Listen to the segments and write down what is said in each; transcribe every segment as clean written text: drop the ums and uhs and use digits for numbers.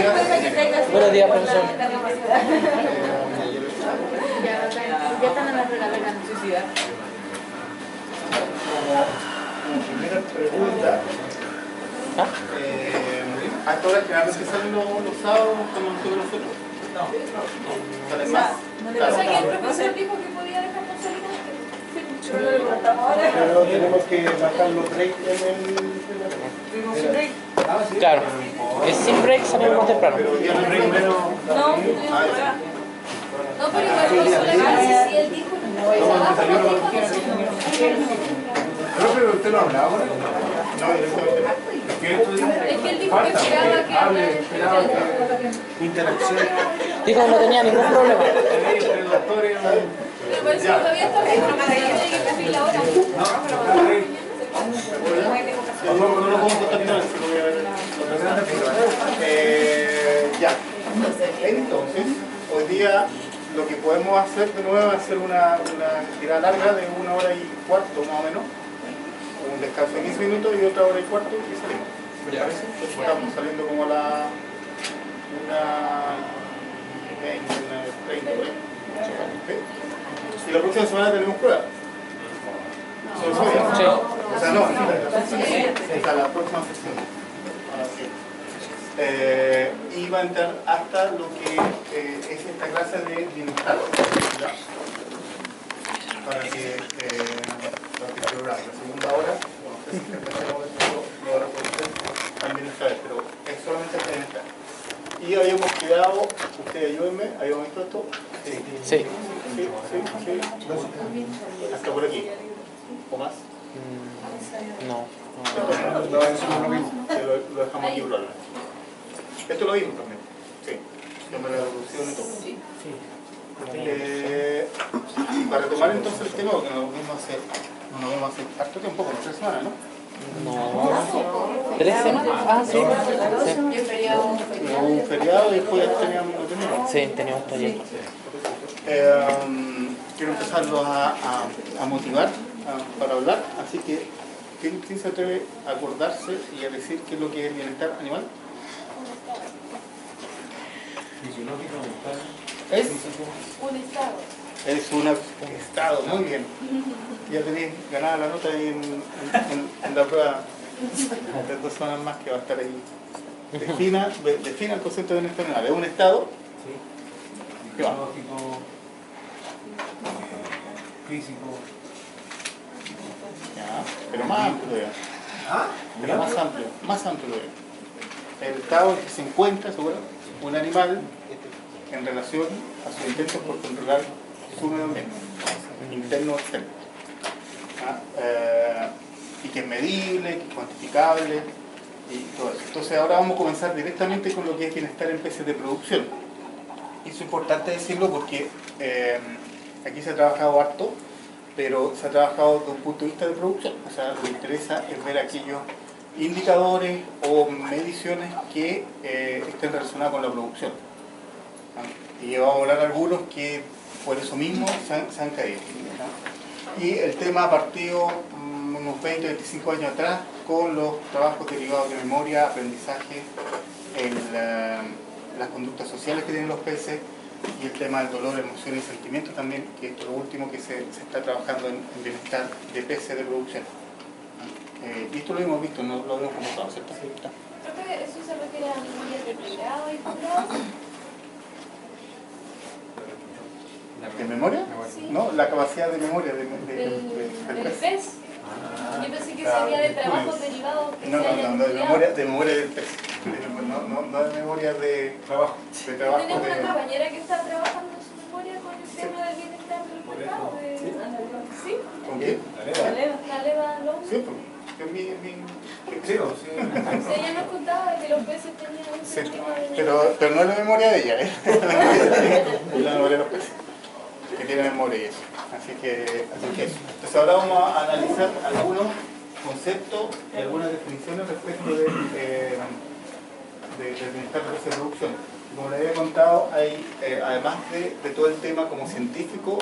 Buenos días, profesor. Ya están en la regadera. Necesidad. Como primera pregunta, ¿a qué hora generalmente salen los sábados con nosotros? No. ¿Salen más? O sea que el profesor dijo que podía dejarnos salir antes. Pero no le contamos ahora. Pero tenemos que bajar los breaks en el... Tuvimos un break. Claro, es sin break salimos más temprano. Pero ya no hay break menos... No, tuvimos prueba. No, pero igual por eso la clase, si él dijo Pero usted lo hablaba ahora. No, directamente no. es que él dijo que esperaba que hablara. Interacción. Dijo que no tenía ningún problema. Pero parece que todavía está bien, pero parece que tiene que cumplir la hora. No lo podemos contactar. Ya. Entonces, hoy día lo que podemos hacer de nuevo es hacer una tirada larga de 1 hora y cuarto más o menos. Un descanso de 15 minutos y otra hora y cuarto y salimos. ¿Me parece? Estamos saliendo como a la 1:20, 1:30 por ahí. ¿Sí? Y la próxima semana tenemos pruebas. Sí. O sea, no, hasta la próxima sesión. Y va a entrar hasta lo que es esta clase de bienestar. ¿Ya? Para que la segunda hora, no sé si lo reconocer también esta vez, pero es solamente el bienestar. Y habíamos quedado, ustedes ayúdenme, habíamos visto esto. Sí. Sí. Hasta por aquí. ¿O más? No. Lo dejamos aquí probablemente. Esto lo vimos también. Sí. Tema de la evolución y todo. Para retomar entonces el tema, porque no nos vemos hace harto tiempo, como 3 semanas, ¿no? No. 3 semanas. Ah, sí. Y el feriado. Hubo un feriado y después ya teníamos. Sí, teníamos taller. Quiero empezarlos a motivar para hablar, así que ¿quién se atreve a acordarse y a decir qué es lo que es el bienestar animal? Fisiológico, mental. Es Un estado. Es un estado, muy bien. Ya tenéis ganada la nota ahí en la prueba de 2 semanas más que va a estar ahí. Defina el concepto de bienestar animal. ¿Es un estado? Sí. ¿Qué va? Fisiológico, físico. Ya, pero más amplio ya. ¿Ah? Pero más amplio ya. El estado en que se encuentra, seguro, un animal en relación a sus intentos por controlar su medio ambiente, interno o externo. Y que es medible, que es cuantificable y todo eso. Entonces ahora vamos a comenzar directamente con lo que es bienestar en peces de producción. Y eso es importante decirlo porque aquí se ha trabajado harto, pero se ha trabajado desde un punto de vista de producción. O sea, lo que interesa es ver aquellos indicadores o mediciones que estén relacionados con la producción. Y vamos a hablar algunos que por eso mismo se han caído. Y el tema partió unos 20-25 años atrás con los trabajos derivados de memoria, aprendizaje, las conductas sociales que tienen los peces y el tema del dolor, emoción y sentimientos también, que es lo último que se está trabajando en bienestar de peces de producción. Y esto lo hemos visto, no lo hemos conversado, ¿cierto? Sí. Creo que eso se refiere a memorias de pregrado y posgrado. ¿De memoria? Sí. No, la capacidad de memoria del Del pez. pez. Yo pensé que sería de trabajos derivados que se hayan No, estudiado. de memoria del pez. No de memoria de trabajo. De trabajo Tenemos una de... compañera que está trabajando en su memoria con el tema del bienestar del mercado. ¿Sí? ¿Con quién? La Leva Long. Sí, pues. Que es mi... Sí, o sí. Ella nos contaba que los peces tenían un Sí, sistema de pero no es la memoria de ella, es la memoria de los peces, que tiene memoria y eso. Así que eso. Entonces ahora vamos a analizar algunos conceptos y algunas definiciones respecto del bienestar de producción. Como les había contado, hay, además de todo el tema como científico,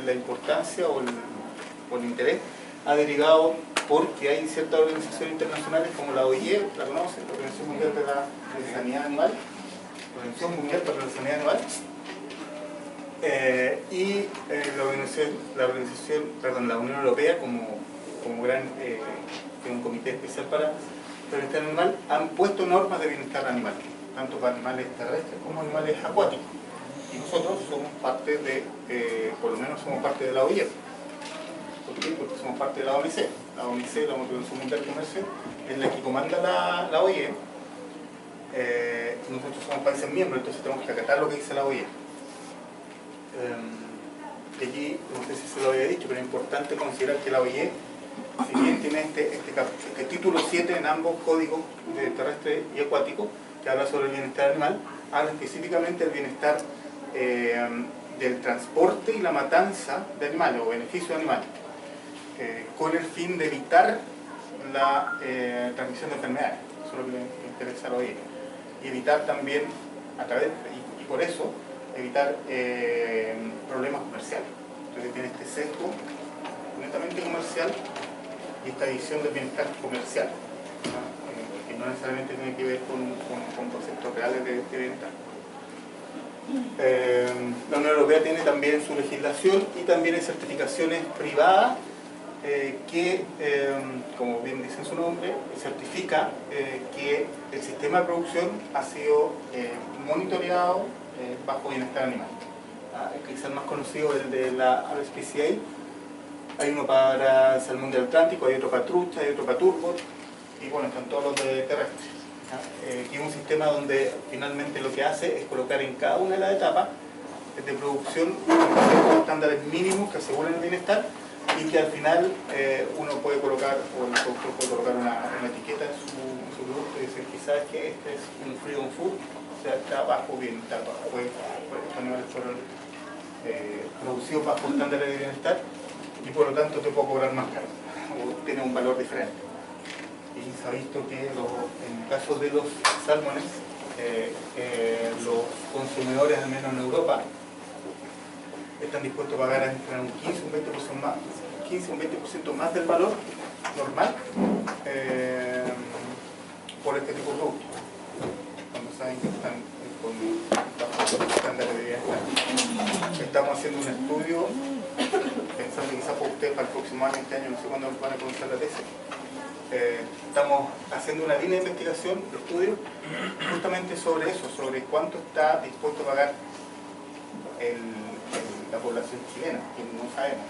la importancia o el interés ha derivado porque hay ciertas organizaciones internacionales como la OIE, la conocen, la Organización Mundial de la Sanidad Animal, Organización Mundial para la Sanidad Animal, y la Unión Europea como gran un comité especial para el bienestar animal, han puesto normas de bienestar animal, tanto para animales terrestres como animales acuáticos. Y nosotros somos parte de, por lo menos somos parte de la OIE. ¿Por qué? Porque somos parte de la OMC. La OMC, la Organización Mundial de Comercio, es la que comanda la OIE. Nosotros somos países miembros, entonces tenemos que acatar lo que dice la OIE. Y aquí, no sé si se lo había dicho, pero es importante considerar que la OIE, si bien tiene este título 7 en ambos códigos de terrestre y acuático, que habla sobre el bienestar animal, habla específicamente del bienestar del transporte y la matanza de animales o beneficio de animales, con el fin de evitar la transmisión de enfermedades. Eso es lo que le interesa a la OIE. Y evitar también, y por eso, evitar problemas comerciales. Entonces tiene este sesgo netamente comercial y esta visión del bienestar comercial, ¿no? Que no necesariamente tiene que ver con conceptos reales de bienestar. La Unión Europea tiene también su legislación y también hay certificaciones privadas que, como bien dice en su nombre, certifica que el sistema de producción ha sido monitoreado bajo bienestar animal. Quizás el más conocido es el de la RSPCA. Hay uno para el salmón del Atlántico, hay otro para trucha, hay otro para turbot, y bueno, están todos los de terrestres. Aquí es un sistema donde finalmente lo que hace es colocar en cada una de las etapas de producción estándares mínimos que aseguren el bienestar, y que al final uno puede colocar, o el productor puede colocar una etiqueta en su producto y decir, quizás que este es un freedom food, o sea, está bajo bienestar, estos animales fueron producidos bajo estándares de bienestar, y por lo tanto te puedo cobrar más caro, o tiene un valor diferente. Y se ha visto que en el caso de los salmones, los consumidores, al menos en Europa, están dispuestos a pagar entre un 15 o un 20% más del valor normal por este tipo de productos, cuando saben que están con bajo estándares de bienestar. Estamos haciendo un estudio, pensando quizás por ustedes para el próximo año, este año, no sé cuándo van a comenzar la tesis. Estamos haciendo una línea de investigación, de estudio, justamente sobre eso, sobre cuánto está dispuesto a pagar la población chilena, que no sabemos.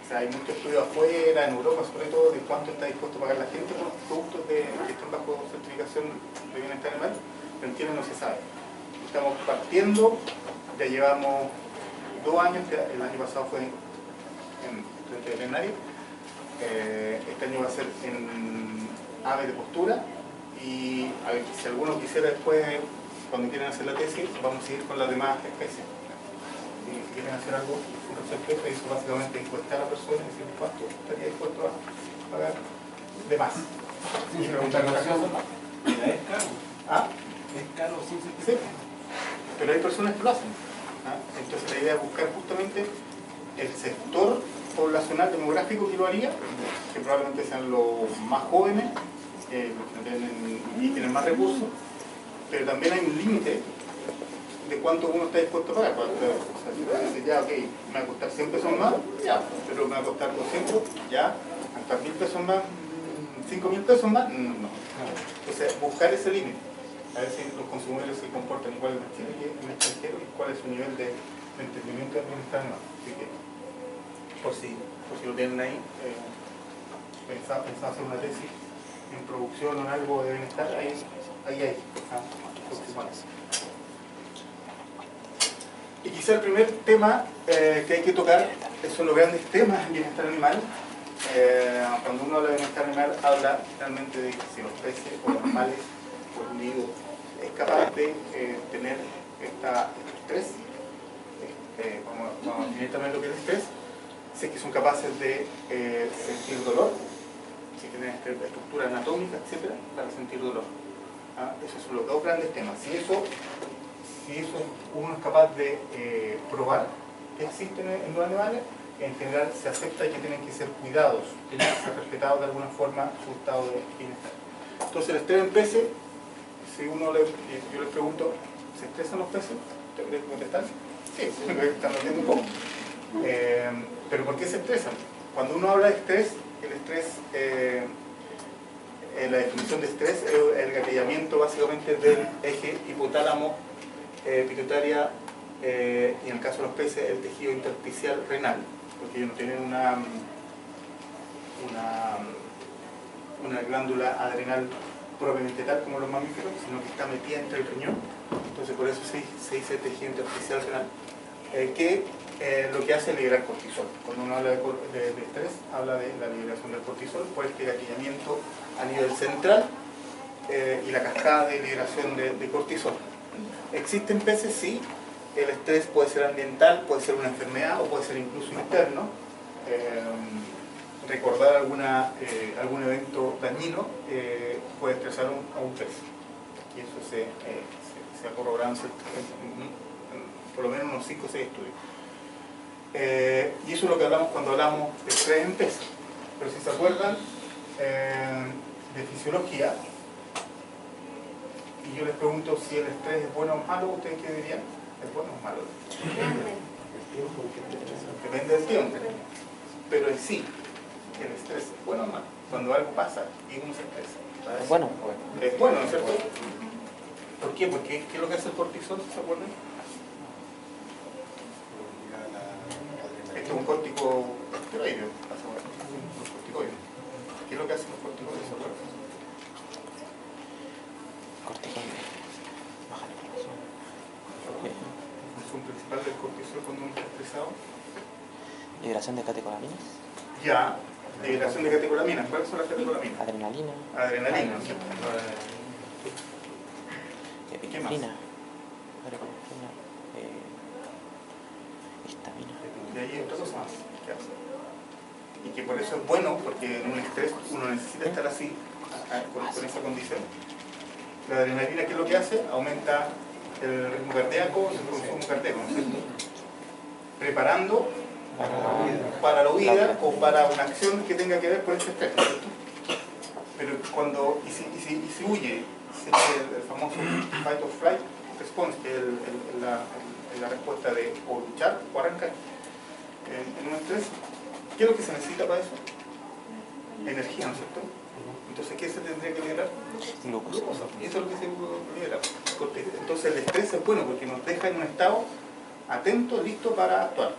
O sea, hay muchos estudios afuera, en Europa sobre todo, de cuánto está dispuesto a pagar la gente por los productos que están bajo certificación de bienestar animal, pero en Chile no se sabe. Estamos partiendo, ya llevamos 2 años, el año pasado fue en veterinario. Este año va a ser en ave de postura, y a ver, si alguno quisiera después, cuando quieran hacer la tesis, vamos a seguir con las demás especies. Si quieren hacer algo con respecto a eso, eso básicamente es encuestar a la persona y decir cuánto estaría dispuesto a pagar de más. Sí, Y preguntar otras cosas más. ¿Es caro? ¿Ah? ¿Es caro sin Sí, certificación? pero hay personas que lo hacen. Entonces la idea es buscar justamente el sector poblacional demográfico que lo haría, que probablemente sean los más jóvenes, los que tienen más recursos, pero también hay un límite de cuánto uno está dispuesto a pagar. O sea, si uno dice, ya, ok, me va a costar 100 pesos más, ya, pero me va a costar 200, ya, hasta 1000 pesos más, 5000 pesos más, no. Entonces, buscar ese límite, a ver si los consumidores se comportan igual en Chile que en el extranjero, y cuál es su nivel de entendimiento del bienestar animal. Así que, por si lo tienen ahí, pensaba hacer una tesis en producción o en algo de bienestar, ahí hay. Y quizá el primer tema que hay que tocar son los grandes temas en bienestar animal. Cuando uno habla de bienestar animal, habla realmente de si los peces o los animales o el individuo es capaz de tener este estrés. Vamos a definir también lo que es el estrés. Si es que son capaces de sentir dolor, si tienen estructura anatómica, etc., para sentir dolor. Esos son los 2 grandes temas. Si eso uno es capaz de probar que existen en los animales, en general se acepta que tienen que ser cuidados, tienen que ser respetados de alguna forma su estado de bienestar. Entonces el estrés en peces, si yo les pregunto, ¿Se estresan los peces? ¿Te querés contestar? Sí, están haciendo un poco. Pero ¿por qué se estresan? Cuando uno habla de estrés, el estrés, la definición de estrés es el gatillamiento básicamente del eje hipotálamo, pituitaria, y en el caso de los peces, el tejido intersticial renal, porque ellos no tienen una glándula adrenal propiamente tal como los mamíferos, sino que está metida entre el riñón. Entonces por eso se dice tejido intersticial renal, que lo que hace es liberar cortisol. Cuando uno habla de estrés, habla de la liberación del cortisol por este gatillamiento a nivel central y la cascada de liberación de cortisol. ¿Existen peces? Sí. El estrés puede ser ambiental, puede ser una enfermedad o puede ser incluso interno. Recordar algún evento dañino puede estresar a un pez. Y eso se ha corroborado en por lo menos unos 5 o 6 estudios. Y eso es lo que hablamos cuando hablamos de estrés en peces. Pero si se acuerdan de fisiología, y yo les pregunto si el estrés es bueno o malo, ¿ustedes qué dirían? ¿Es bueno o malo? Depende del tiempo. Pero en sí, el estrés es bueno o malo. Cuando algo pasa y uno se estresa. Es bueno. Es bueno, ¿no es cierto? ¿Por qué? Porque ¿qué es lo que hace el cortisol, si se acuerdan? Esto es un corticosteroide, un corticoide. ¿Qué es lo que hacen los corticoides? ¿Se acuerdan? Corticoide. Baja la inflamación. La función principal del cortisol cuando uno está estresado. Liberación de catecolaminas. Ya, liberación de catecolaminas. ¿Cuáles son las catecolaminas? Adrenalina. Adrenalina, ¿no es cierto? Epinefrina. Adrenalina. Histamina. Y ahí hay otra cosa más que hace. Y que por eso es bueno, porque en un estrés uno necesita estar así, con esa condición. La adrenalina, ¿qué es lo que hace? Aumenta el ritmo cardíaco, el consumo cardíaco, ¿no es cierto? Preparando para la huida o para una acción que tenga que ver con ese estrés, ¿no es cierto? Pero cuando, y si huye, el famoso fight or flight response, que es la respuesta de o luchar o arrancar en un estrés, ¿qué es lo que se necesita para eso? Energía, ¿no es cierto? Entonces, ¿qué se tendría que liberar? Glucosa. Y eso es lo que se libera. Entonces el estrés es bueno porque nos deja en un estado atento, listo para actuar.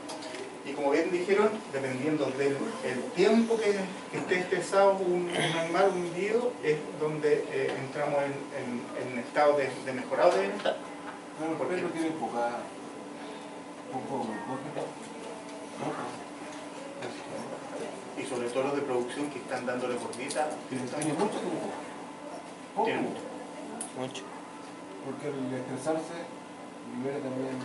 Y como bien dijeron, dependiendo del tiempo que esté estresado un animal, un individuo, es donde entramos en estado de mejorado de bienestar. Pero el perro tiene poco. Y sobre todo los de producción que están dándole por dieta. Tiene mucho tiempo. Tienen mucho. Mucho. Porque el estresarse libera también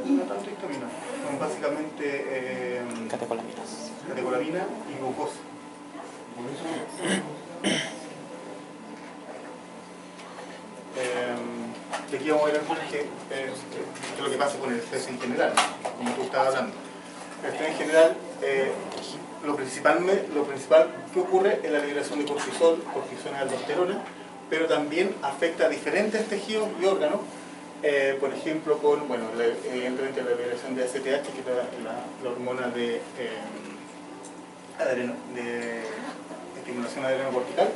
No tanto histamina. Son básicamente Catecolaminas. catecolamina y glucosa. por eso. De aquí vamos a ver algunas que es lo que pasa con el estrés en general, como tú estabas hablando. El estrés en general, lo principal que ocurre es la liberación de cortisol, cortisona y aldosterona, pero también afecta a diferentes tejidos y órganos, por ejemplo, con, evidentemente la liberación de ACTH, que es la hormona de estimulación adrenocortical,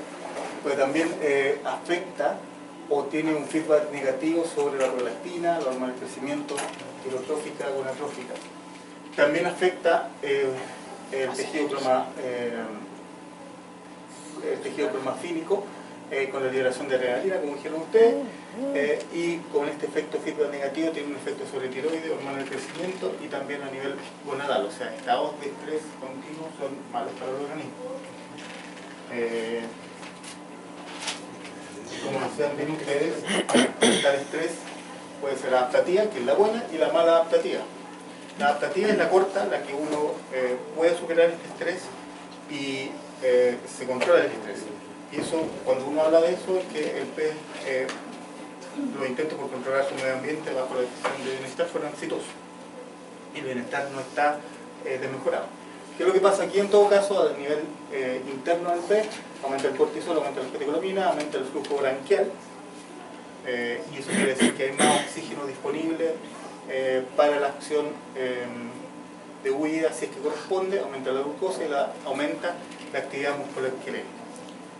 pero también afecta o tiene un feedback negativo sobre la prolactina, la hormona del crecimiento, tirotrófica, gonadotrófica. También afecta el tejido plomafínico con la liberación de adrenalina, como dijeron ustedes, y con este efecto feedback negativo tiene un efecto sobre tiroides, hormona del crecimiento y también a nivel gonadal, o sea, estados de estrés continuos son malos para el organismo. Como decían bien ustedes, el estrés puede ser adaptativa, que es la buena, y la mala adaptativa. La adaptativa es la corta, la que uno puede superar este estrés y se controla el estrés. Y eso, cuando uno habla de eso, es que el pez, los intentos por controlar su medio ambiente bajo la definición de bienestar fueron exitosos. Y el bienestar no está desmejorado. ¿Qué es lo que pasa aquí en todo caso a nivel interno del pez? Aumenta el cortisol, aumenta la catecolamina, aumenta el flujo branquial, y eso quiere decir que hay más oxígeno disponible para la acción de huida, si es que corresponde, aumenta la glucosa y aumenta la actividad muscular esquelética.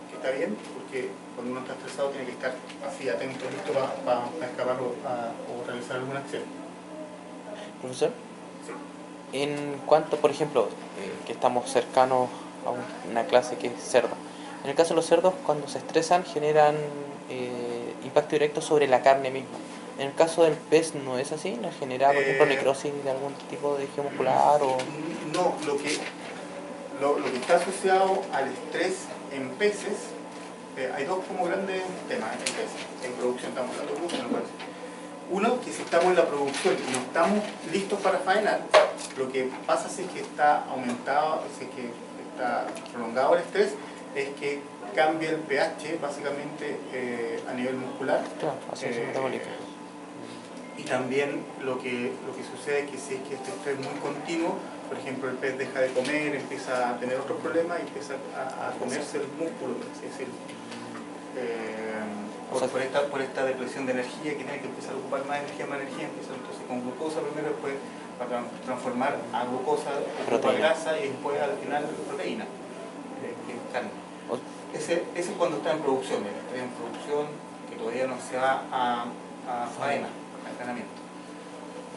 ¿Que está bien? Porque cuando uno está estresado tiene que estar así atento, listo para escapar o realizar alguna acción. Profesor, Sí. en cuanto, por ejemplo, que estamos cercanos a una clase que es cerdo. En el caso de los cerdos, cuando se estresan, generan impacto directo sobre la carne misma. En el caso del pez no es así, no genera, por ejemplo, necrosis de algún tipo de tejido muscular o... No, lo que está asociado al estrés en peces, hay dos como grandes temas en peces, en producción estamos hablando mucho, me parece. Uno, que si estamos en la producción y no estamos listos para faenar, lo que pasa si es que está aumentado, si es que está prolongado el estrés, es que cambia el pH básicamente a nivel muscular. Claro, asociación metabólica. Y también lo que sucede es que si es que este estrés es muy continuo, por ejemplo, el pez deja de comer, empieza a tener otros problemas y empieza a comerse el músculo, por así decirlo. Por esta depresión de energía que tiene que empezar a ocupar más energía, empieza entonces con glucosa primero, después para transformar a glucosa, a grasa y después al final proteína, que es carne. Ese es cuando está en producción, el estrés en producción, que todavía no se va a faena, a entrenamiento.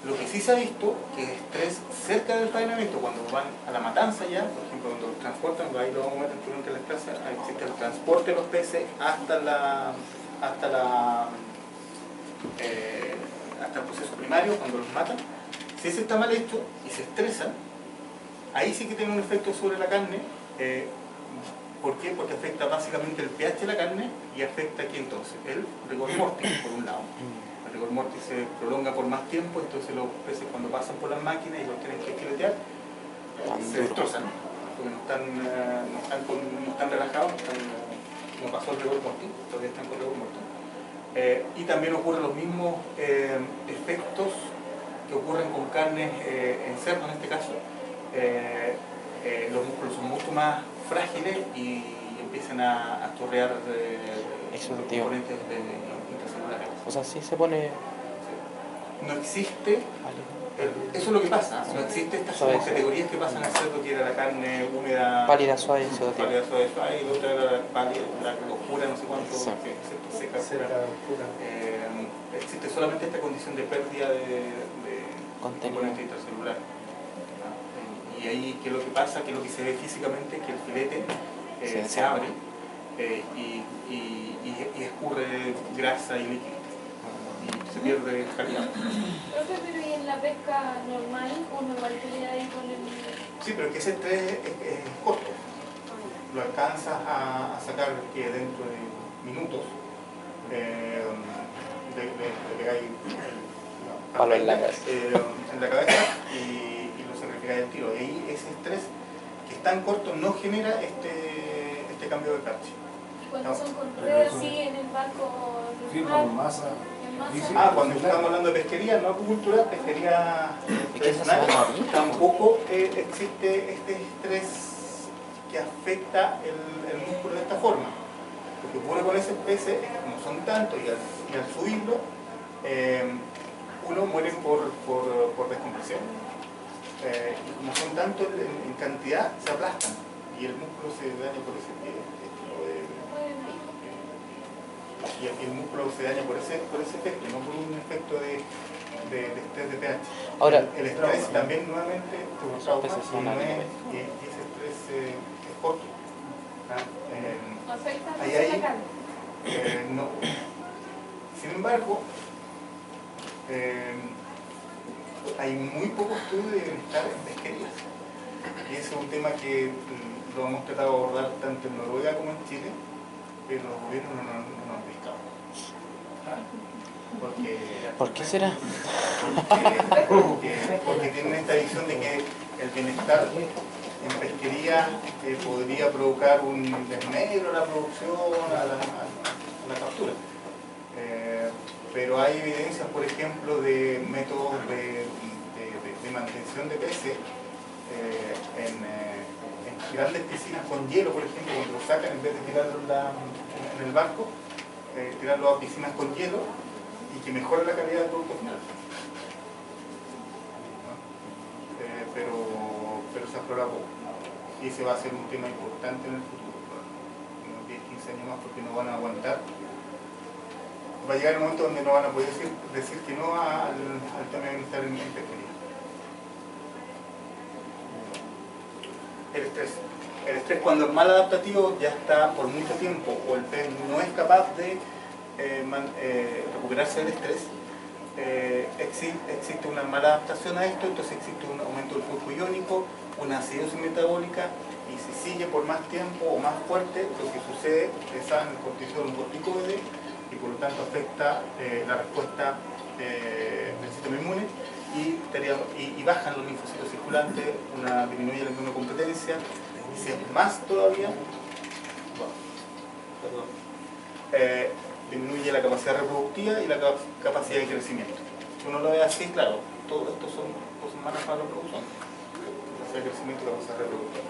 Lo que sí se ha visto, que es estrés cerca del faenamiento, cuando van a la matanza ya, por ejemplo, cuando los transportan, ahí lo vamos a ver durante la clase, existe el transporte de los peces hasta el proceso primario, cuando los matan. Si ese está mal hecho y se estresan, ahí sí que tiene un efecto sobre la carne. ¿Por qué? Porque afecta básicamente el pH de la carne y afecta aquí entonces el rigor mortis, por un lado. El rigor mortis se prolonga por más tiempo, entonces los peces cuando pasan por las máquinas y los tienen que filetear, se destrozan, porque no están relajados, no pasó el rigor mortis, todavía están con rigor mortis. Y también ocurren los mismos efectos que ocurren con carnes en cerdo en este caso. Los músculos son mucho más frágiles y empiezan a chorrear componentes intracelulares. O sea, sí se pone... No existe, eso es lo que pasa, no existe estas como categorías que pasan al cerdo, que era la carne húmeda, pálida, suave, y la otra era la pálida, la oscura, no sé cuánto, sí. seca, oscura. Existe solamente esta condición de pérdida de componentes intracelulares. Y ahí, ¿qué es lo que pasa? ¿Qué es lo que se ve físicamente? Que el filete se abre y escurre grasa y líquido. Y se pierde calidad. Profe, pero ¿y en la pesca normal uno igual pelea ahí con el...? Sí, pero que ese estrés es corto. Lo alcanzas a sacar que dentro de minutos le pegáis palo en la cabeza. En la cabeza y lo sacrificáis al tiro. Y ahí ese estrés que es tan corto no genera este cambio de pH. Cuando son con ruedas, sí, en el barco Sí, normal, con masa. en masa. Cuando estamos hablando de pesquería, no acuicultura, pesquería ¿Y qué se tradicional, hace? tampoco existe este estrés que afecta el músculo de esta forma. Lo que ocurre con ese peces es que como son tantos y al subirlo, uno muere por descompresión. Y como son tantos en cantidad, se aplastan y el músculo se daña por ese estilo de... Y el músculo se daña por ese efecto, no por un efecto de estrés de pH. Ahora, el estrés también nuevamente Los trauma, peces son y ese estrés es corto. Afecta Ahí, mucho la carne. no. Sin embargo, hay muy poco estudio de bienestar en pesquerías. Y ese es un tema que lo hemos tratado de abordar tanto en Noruega como en Chile, pero los gobiernos no han pescado. ¿Por qué será? Porque tienen esta visión de que el bienestar en pesquería podría provocar un desmedro a la producción, a la captura. Pero hay evidencias, por ejemplo, de métodos de mantención de peces en grandes piscinas con hielo, por ejemplo, cuando lo sacan, en vez de tirarlo en el barco, tirarlo a piscinas con hielo y que mejora la calidad del producto final. Pero se explora poco. Y ese va a ser un tema importante en el futuro, en unos 10, 15 años más, porque no van a aguantar. Va a llegar el momento donde no van a poder decir que no al tema de bienestar en pesquería. El estrés. El estrés, cuando es mal adaptativo, ya está por mucho tiempo, o el pez no es capaz de recuperarse del estrés, existe una mala adaptación a esto, entonces existe un aumento del flujo iónico, una acidosis metabólica, y si sigue por más tiempo o más fuerte, lo que sucede es que el cortisol un corticoide y por lo tanto afecta la respuesta del sistema inmune y bajan los linfocitos circulantes, disminuye la inmunocompetencia, y si es más todavía, disminuye la capacidad reproductiva y la capacidad de crecimiento. Si uno lo ve así, claro, todo esto son cosas malas para la producción. La capacidad de crecimiento y la capacidad reproductiva.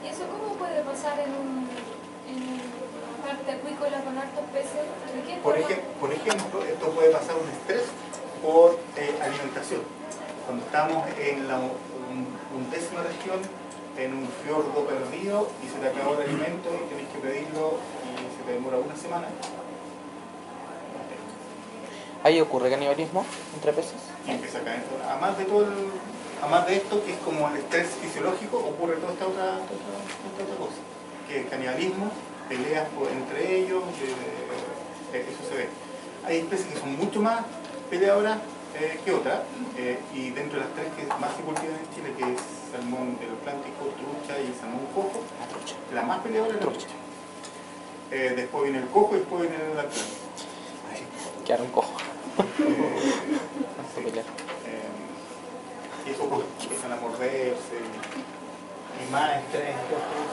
¿Y eso cómo puede pasar en una parte acuícola con hartos peces? ¿De qué forma? Por ejemplo, esto puede pasar un estrés por alimentación. Cuando estamos en la undécima región, en un fiordo perdido y se te acabó el alimento y tenés que pedirlo y se te demora una semana. ¿Ahí ocurre canibalismo entre peces? Y empieza a caer. Además de esto, que es como el estrés fisiológico, ocurre toda esta otra cosa, que es canibalismo, peleas entre ellos, eso se ve. Hay especies que son mucho más peleadoras que otras, y dentro de las tres que más se cultivan en Chile, que es salmón del Atlántico, trucha y salmón cojo, la más peleadora es la trucha. Después viene el cojo y después viene el Atlántico. Quedaron cojos. Y eso pues, empiezan a morderse y más estrés,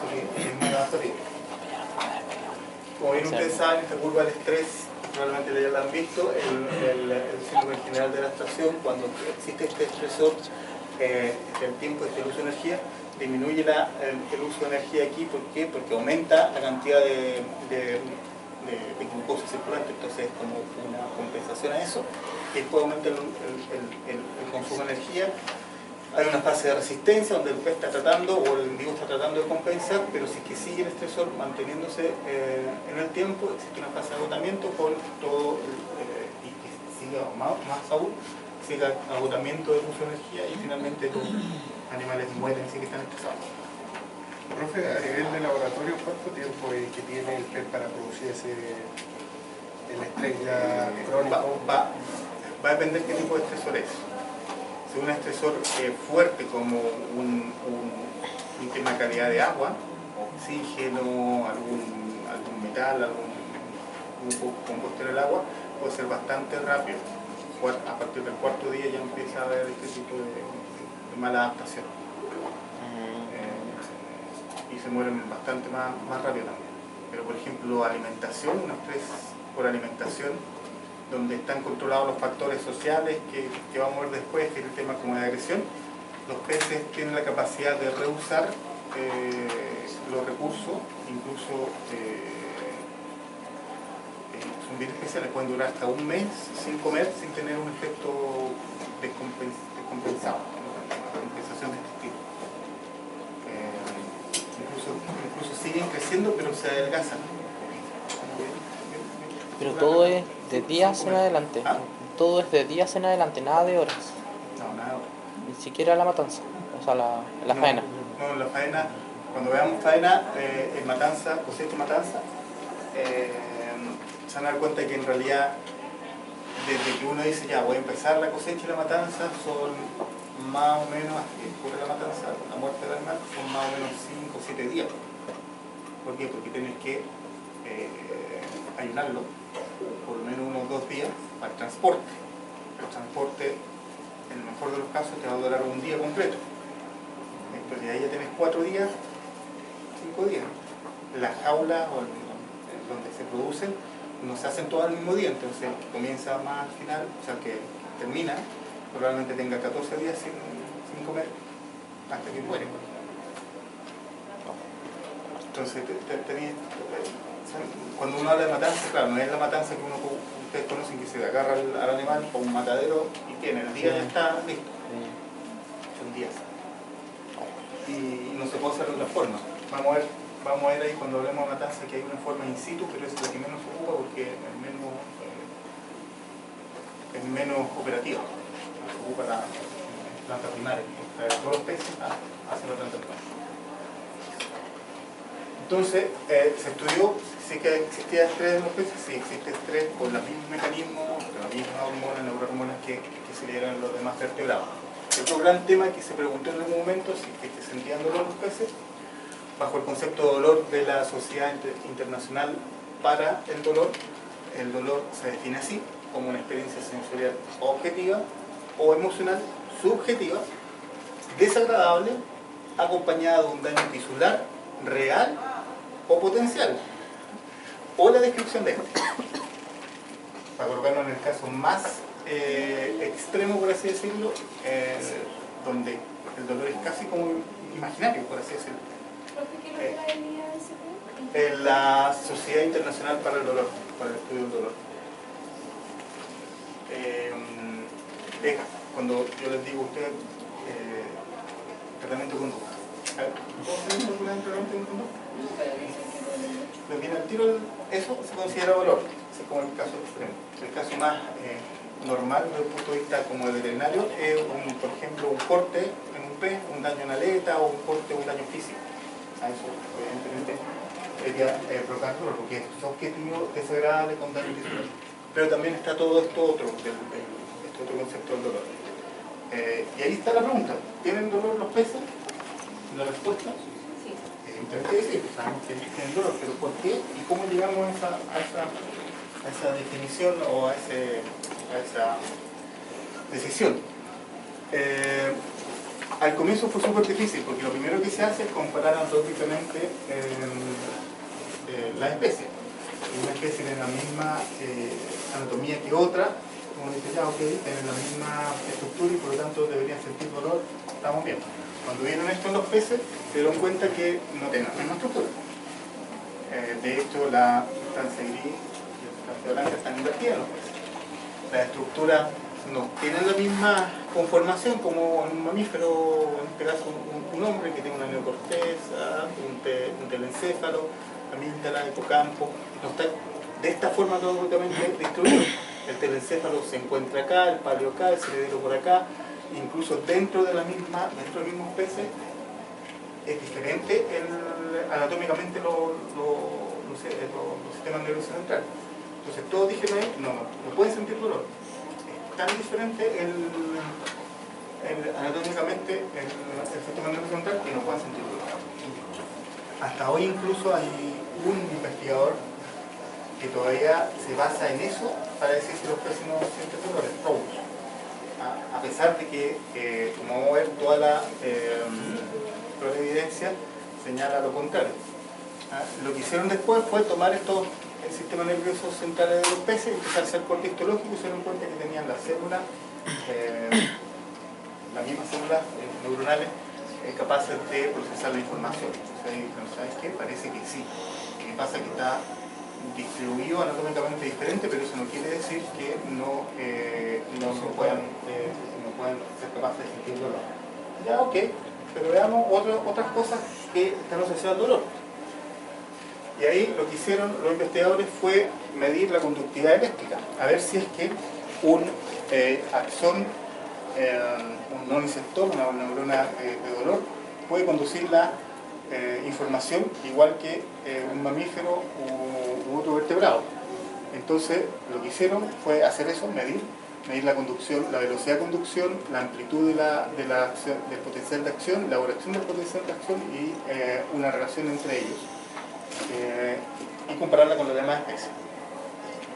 que es más adaptativo. Como bien ustedes saben, esta curva del estrés probablemente ya la han visto, el síndrome general de adaptación, cuando existe este estresor, el tiempo de uso de energía, disminuye el uso de energía aquí. ¿Por qué? Porque aumenta la cantidad de glucosa circulante, entonces es como una compensación a eso, y después aumenta el consumo de energía. Hay una fase de resistencia donde el pez está tratando, o el individuo está tratando de compensar, pero si es que sigue el estresor manteniéndose en el tiempo, existe una fase de agotamiento con todo, y que siga más aún, siga agotamiento del uso de energía y finalmente los animales mueren si que están estresados. Profe, a nivel de laboratorio, ¿cuánto tiempo es que tiene el pez para producir el estrés ya crónico? Va a depender qué tipo de estresor es. Si es un estresor fuerte como un tema de calidad de agua, oxígeno, algún metal, algún compuesto en el agua, puede ser bastante rápido. A partir del cuarto día ya empieza a haber este tipo de mala adaptación. Y se mueren bastante más rápido también. Pero por ejemplo, alimentación, un estrés por alimentación, donde están controlados los factores sociales que vamos a ver después, que es el tema como de agresión, los peces tienen la capacidad de reusar los recursos, incluso son bien especiales, pueden durar hasta un mes sin comer, sin tener un efecto descompensado, una compensación de este tipo. Incluso siguen creciendo, pero se adelgazan. Pero todo es de días en adelante. ¿Ah? Todo es de días en adelante, nada de horas. No, nada. Ni siquiera la matanza, o sea, la faena. No, la faena, cuando veamos faena, en matanza, cosecha y matanza, se van a dar cuenta que en realidad, desde que uno dice ya voy a empezar la cosecha y la matanza, son más o menos, hasta que ocurre la matanza, la muerte del animal, son más o menos 5 o 7 días. ¿Por qué? Porque tienes que ayunarlo por lo menos unos 2 días para el transporte. El transporte, en el mejor de los casos, te va a durar un día completo. Entonces ahí ya tienes 4 días, 5 días. Las jaulas donde se producen no se hacen todas al mismo día, entonces comienza más al final, o sea que termina, probablemente tenga 14 días sin comer, hasta que mueren. Entonces, cuando uno habla de matanza, claro, no es la matanza que ustedes conocen, que se agarra al animal o un matadero y tiene, el día ya está listo. Son días. Y no se puede hacer de otra forma. Vamos a ver ahí cuando hablemos de matanza que hay una forma in situ, pero es la que menos se ocupa porque es menos operativa. Se ocupa la planta primaria, todos los peces hacen la planta primaria. Entonces, se estudió si que existía estrés en los peces, sí existe estrés por los mismos mecanismos, por las mismas hormonas, neurohormonas que se liberan en los demás vertebrados. Otro gran tema que se preguntó en algún momento, si que sentían dolor los peces, bajo el concepto de dolor de la Sociedad Internacional para el dolor se define así, como una experiencia sensorial objetiva o emocional subjetiva, desagradable, acompañada de un daño tisular real o potencial, o la descripción de este. Para colocarlo en el caso más extremo, por así decirlo, donde el dolor es casi como imaginario, por así decirlo. ¿Qué es lo que la ISP? En la Sociedad Internacional para el Dolor, para el estudio del dolor. Cuando yo les digo a ustedes tratamiento de conducta. ¿Vos tenés algún tratamiento de conducta? Lo viene al tiro, eso se considera dolor, ese es como el caso extremo. El caso más normal desde el punto de vista como el veterinario es, por ejemplo, un corte en un pez, un daño en la aleta o un corte o un daño físico. A eso, evidentemente, sería provocar dolor, porque es objetivo, desagradable, con daño tisular. Pero también está todo esto otro, este otro concepto del dolor. Y ahí está la pregunta: ¿tienen dolor los peces? La respuesta Sí. evidentemente sí, sabemos que tienen dolor, pero ¿por qué y cómo llegamos a esa definición o a esa decisión? Al comienzo fue súper difícil, porque lo primero que se hace es comparar anatómicamente las especies. Una especie tiene la misma anatomía que otra, uno dice ya, ok, tienen la misma estructura y por lo tanto deberían sentir dolor, estamos bien. Cuando vieron esto en los peces, se dieron cuenta que no tienen la misma estructura. De hecho, la sustancia gris y la sustancia blanca están invertidas en los peces. Las estructuras no tienen la misma conformación como en un mamífero, en este caso un hombre que tiene una neocorteza, un telencéfalo, amígdala, hipocampo, no está de esta forma totalmente distribuido. El telencéfalo se encuentra acá, el palio acá, el cerebelo por acá, incluso dentro de los mismos peces es diferente anatómicamente los sistemas nerviosos centrales. Entonces todos dijeron ahí, no pueden sentir dolor. Es tan diferente anatómicamente el sistema nervioso central que no pueden sentir dolor. Hasta hoy incluso hay un investigador que todavía se basa en eso para decir si los peces no sienten dolor, es Rose. A pesar de que, como vamos a ver, toda la evidencia señala lo contrario. Lo que hicieron después fue tomar el sistema nervioso central de los peces y empezar a hacer corte histológico y se dieron cuenta que tenían las células, las mismas células neuronales capaces de procesar la información. Entonces ahí dijeron, ¿sabes qué? Parece que sí. Lo que pasa es que está distribuido anatómicamente diferente, pero eso no quiere decir que no puedan ser capaces de sentir dolor. Ya, ok, pero veamos otras cosas que están asociadas al dolor. Y ahí lo que hicieron los investigadores fue medir la conductividad eléctrica, a ver si es que un axón, un noniceptor, una neurona de dolor, puede conducir la información igual que un mamífero u otro vertebrado. Entonces lo que hicieron fue hacer eso, medir la conducción, la velocidad de conducción, la amplitud del potencial de acción, la duración del potencial de acción y una relación entre ellos, y compararla con las demás especies.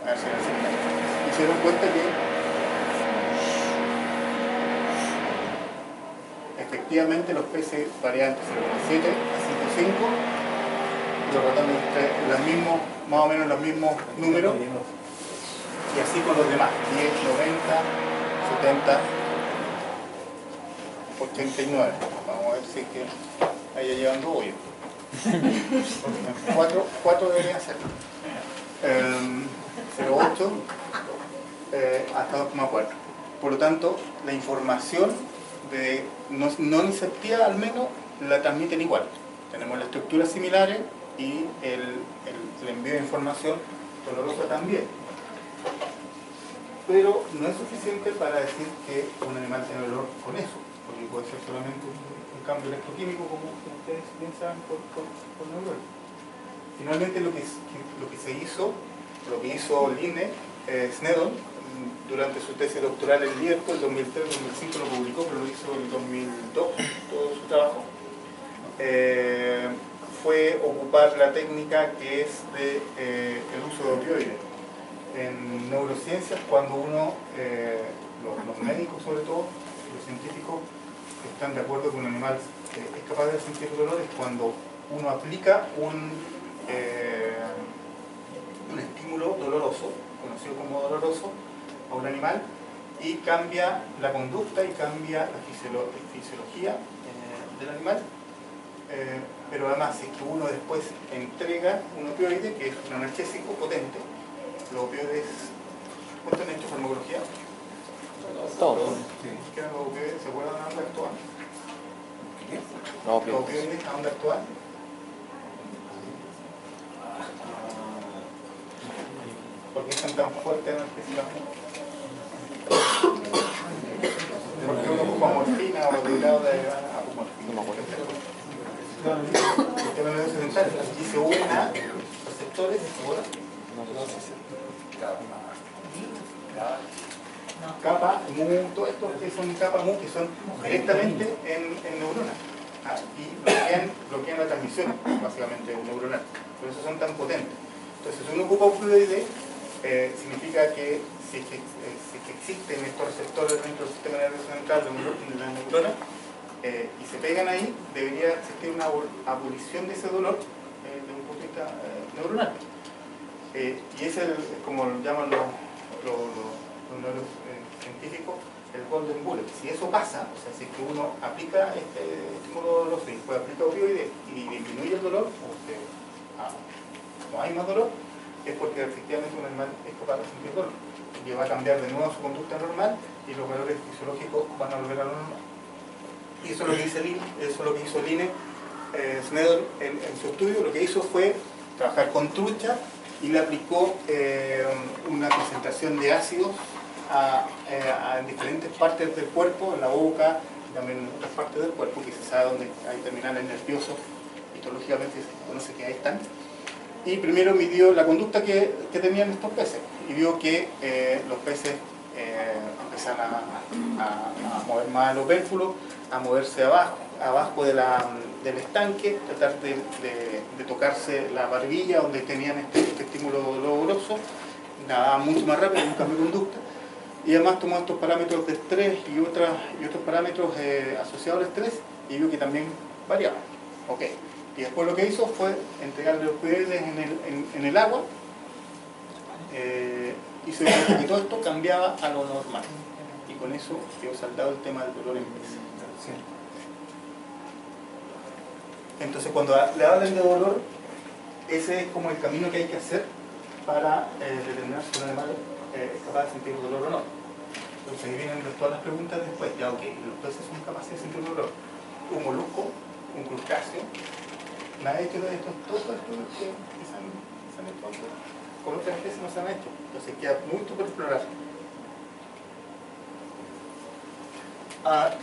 A ver si se dieron cuenta que efectivamente los peces varían entre 0,7 a 5,5, los ratones más o menos los mismos números, y así con los demás, 10, 90, 70, 89. Vamos a ver si es que ahí ya llevan 2 hoyos. 4 deberían ser. 0,8 hasta 2,4. Por lo tanto, la información no insertiva al menos la transmiten igual. Tenemos las estructuras similares y el envío de información dolorosa también. Pero no es suficiente para decir que un animal tiene dolor con eso, porque puede ser solamente un cambio electroquímico, como ustedes bien saben, por neurona. Finalmente lo que se hizo, lo que hizo Line Snedon durante su tesis doctoral en Liverpool, el 2003-2005 lo publicó, pero lo hizo en el 2002, todo su trabajo, fue ocupar la técnica que es el uso de opioides. En neurociencias, cuando uno, los médicos sobre todo, los científicos, están de acuerdo que un animal es capaz de sentir dolores cuando uno aplica un estímulo doloroso, conocido como doloroso, a un animal y cambia la conducta y cambia la fisiología del animal. Pero además, si es que uno después entrega un opioide, que es un analgésico potente, los opioides, ¿cuánto han hecho farmacología? Todo. ¿Qué eran los opioides? ¿Se acuerdan a dónde actúan? No, Los opioides, ¿a dónde actúan? ¿Por qué están tan fuertes analgésicamente? ¿Por qué uno ocupa morfina o derivado de apomorfina? No me acuerdo. El sistema nervioso central, y se unen a receptores, ¿se acuerdan? Capa, mu, todo esto que son capa mu, que son directamente en neuronas. Y bloquean la transmisión, básicamente, neuronal. Por eso son tan potentes. Entonces, si uno ocupa opioide, significa que si es que existen estos receptores dentro del sistema nervioso central de la neurona, y se pegan ahí, debería existir una abolición de ese dolor desde un punto de vista neuronal. Y ese es, como lo llaman los neurocientíficos, el golden bullet. Si eso pasa, o sea, si es que uno aplica este estímulo doloroso y después aplica opioide y disminuye el dolor, no hay más dolor, es porque efectivamente un animal es capaz de sentir dolor. Y va a cambiar de nuevo su conducta normal y los valores fisiológicos van a volver a lo normal. Y eso es lo que dice Line, eso es lo que hizo Line Snedon en su estudio. Lo que hizo fue trabajar con trucha y le aplicó una concentración de ácidos en diferentes partes del cuerpo, en la boca y también en otras partes del cuerpo, que se sabe dónde hay terminales nerviosos, histológicamente se conoce que ahí están. Y primero midió la conducta que tenían estos peces y vio que los peces empezaron a mover más el opérculo, a moverse abajo del estanque, tratar de tocarse la barbilla donde tenían este estímulo doloroso, nadaban mucho más rápido, un cambio de conducta. Y además tomó estos parámetros de estrés y otros parámetros asociados al estrés y vio que también variaban. Okay. Y después lo que hizo fue entregarle los opioides en el agua y se vio que todo esto cambiaba a lo normal. Y con eso quedó saldado el tema del dolor en peces. Entonces cuando le hablan de dolor, ese es como el camino que hay que hacer para determinar si un animal es capaz de sentir dolor o no. Entonces ahí vienen todas las preguntas después. Ya, ok, los peces son capaces de sentir dolor. Un molusco, un crustáceo, nada de hecho de todos estos estudios que se han hecho con otras especies no se han hecho. Entonces queda mucho por explorar.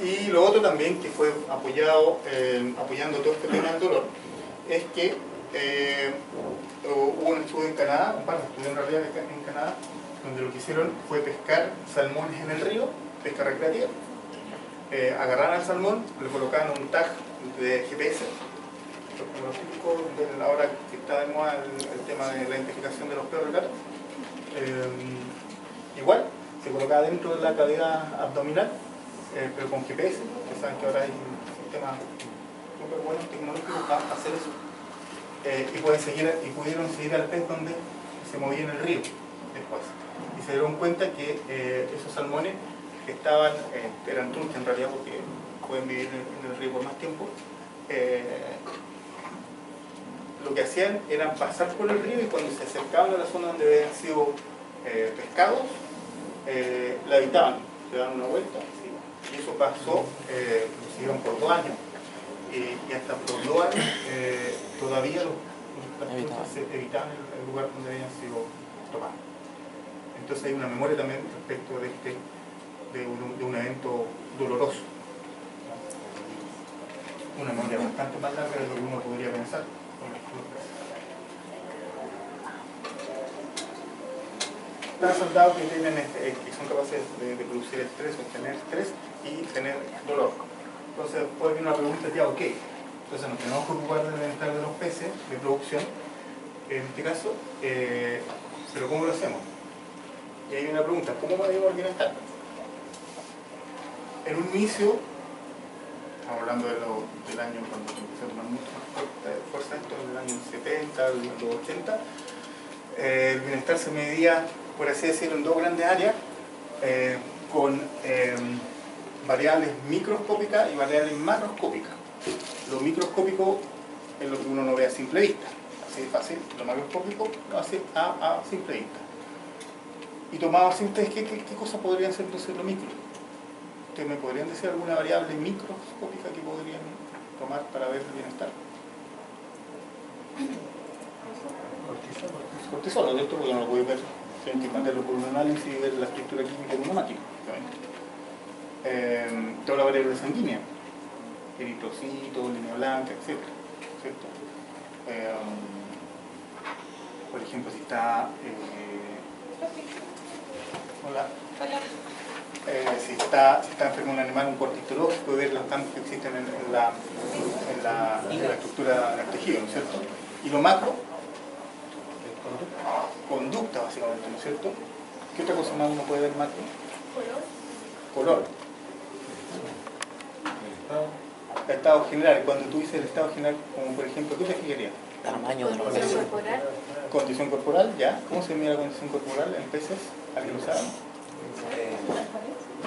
Y lo otro también que fue apoyando todo este tema del dolor es que hubo un estudio en Canadá, un par de estudios en realidad en Canadá, donde lo que hicieron fue pescar salmones en el río, pesca recreativa. Agarraron al salmón, le colocaban un tag de GPS, como lo típico de la hora que está de moda el tema de la identificación de los perros y gatos. Igual, se colocaba dentro de la cavidad abdominal, pero con GPS, que saben que ahora hay sistemas súper buenos tecnológicos para hacer eso. Y pudieron seguir al pez donde se movía en el río después. Y se dieron cuenta que esos salmones estaban, eran truchas en realidad porque pueden vivir en el río por más tiempo, lo que hacían era pasar por el río y cuando se acercaban a la zona donde habían sido pescados, la habitaban, se daban una vuelta, ¿sí? Y eso pasó, siguieron por 2 años, y hasta por 2 años todavía las truchas evitaban el lugar donde habían sido tomadas. Entonces hay una memoria también respecto de un evento doloroso. Una memoria bastante más larga de lo que uno podría pensar. Están soldados que son capaces de producir estrés, o tener estrés y tener dolor. Entonces puede haber una pregunta ya, ok, entonces nos tenemos que ocupar del bienestar de los peces, de producción, en este caso, pero ¿cómo lo hacemos? Y hay una pregunta, ¿cómo medimos el bienestar? En un inicio, estamos hablando del año cuando empezó a tomar mucho más fuerza esto, en el año 70, los 80, el bienestar se medía, por así decirlo, en 2 grandes áreas, con variables microscópicas y variables macroscópicas. Lo microscópico es lo que uno no ve a simple vista, así de fácil. Lo macroscópico lo hace a simple vista. Y tomado así, ¿ustedes qué cosas podrían ser entonces lo micro? ¿Ustedes me podrían decir alguna variable microscópica que podrían tomar para ver el bienestar? Cortisol, ¿no es cierto? Porque no lo puede ver, tienen que mandarlo por un análisis y ver la estructura química de un neumático. Toda la variable sanguínea, eritrocito, línea blanca, etc. ¿Cierto? Por ejemplo, si está... hola. Si está enfermo un animal, un corte histológico, ver los cambios que existen en la estructura del tejido, ¿no es cierto? Y lo macro, conducta básicamente, ¿no es cierto? ¿Qué otra cosa más uno puede ver macro? Color. Estado general. Cuando tú dices el estado general, como por ejemplo, ¿qué te fijaría? Tamaño de los peces. Condición corporal. Condición corporal, ¿ya? ¿Cómo se mide la condición corporal en peces? ¿Alguien lo sabe?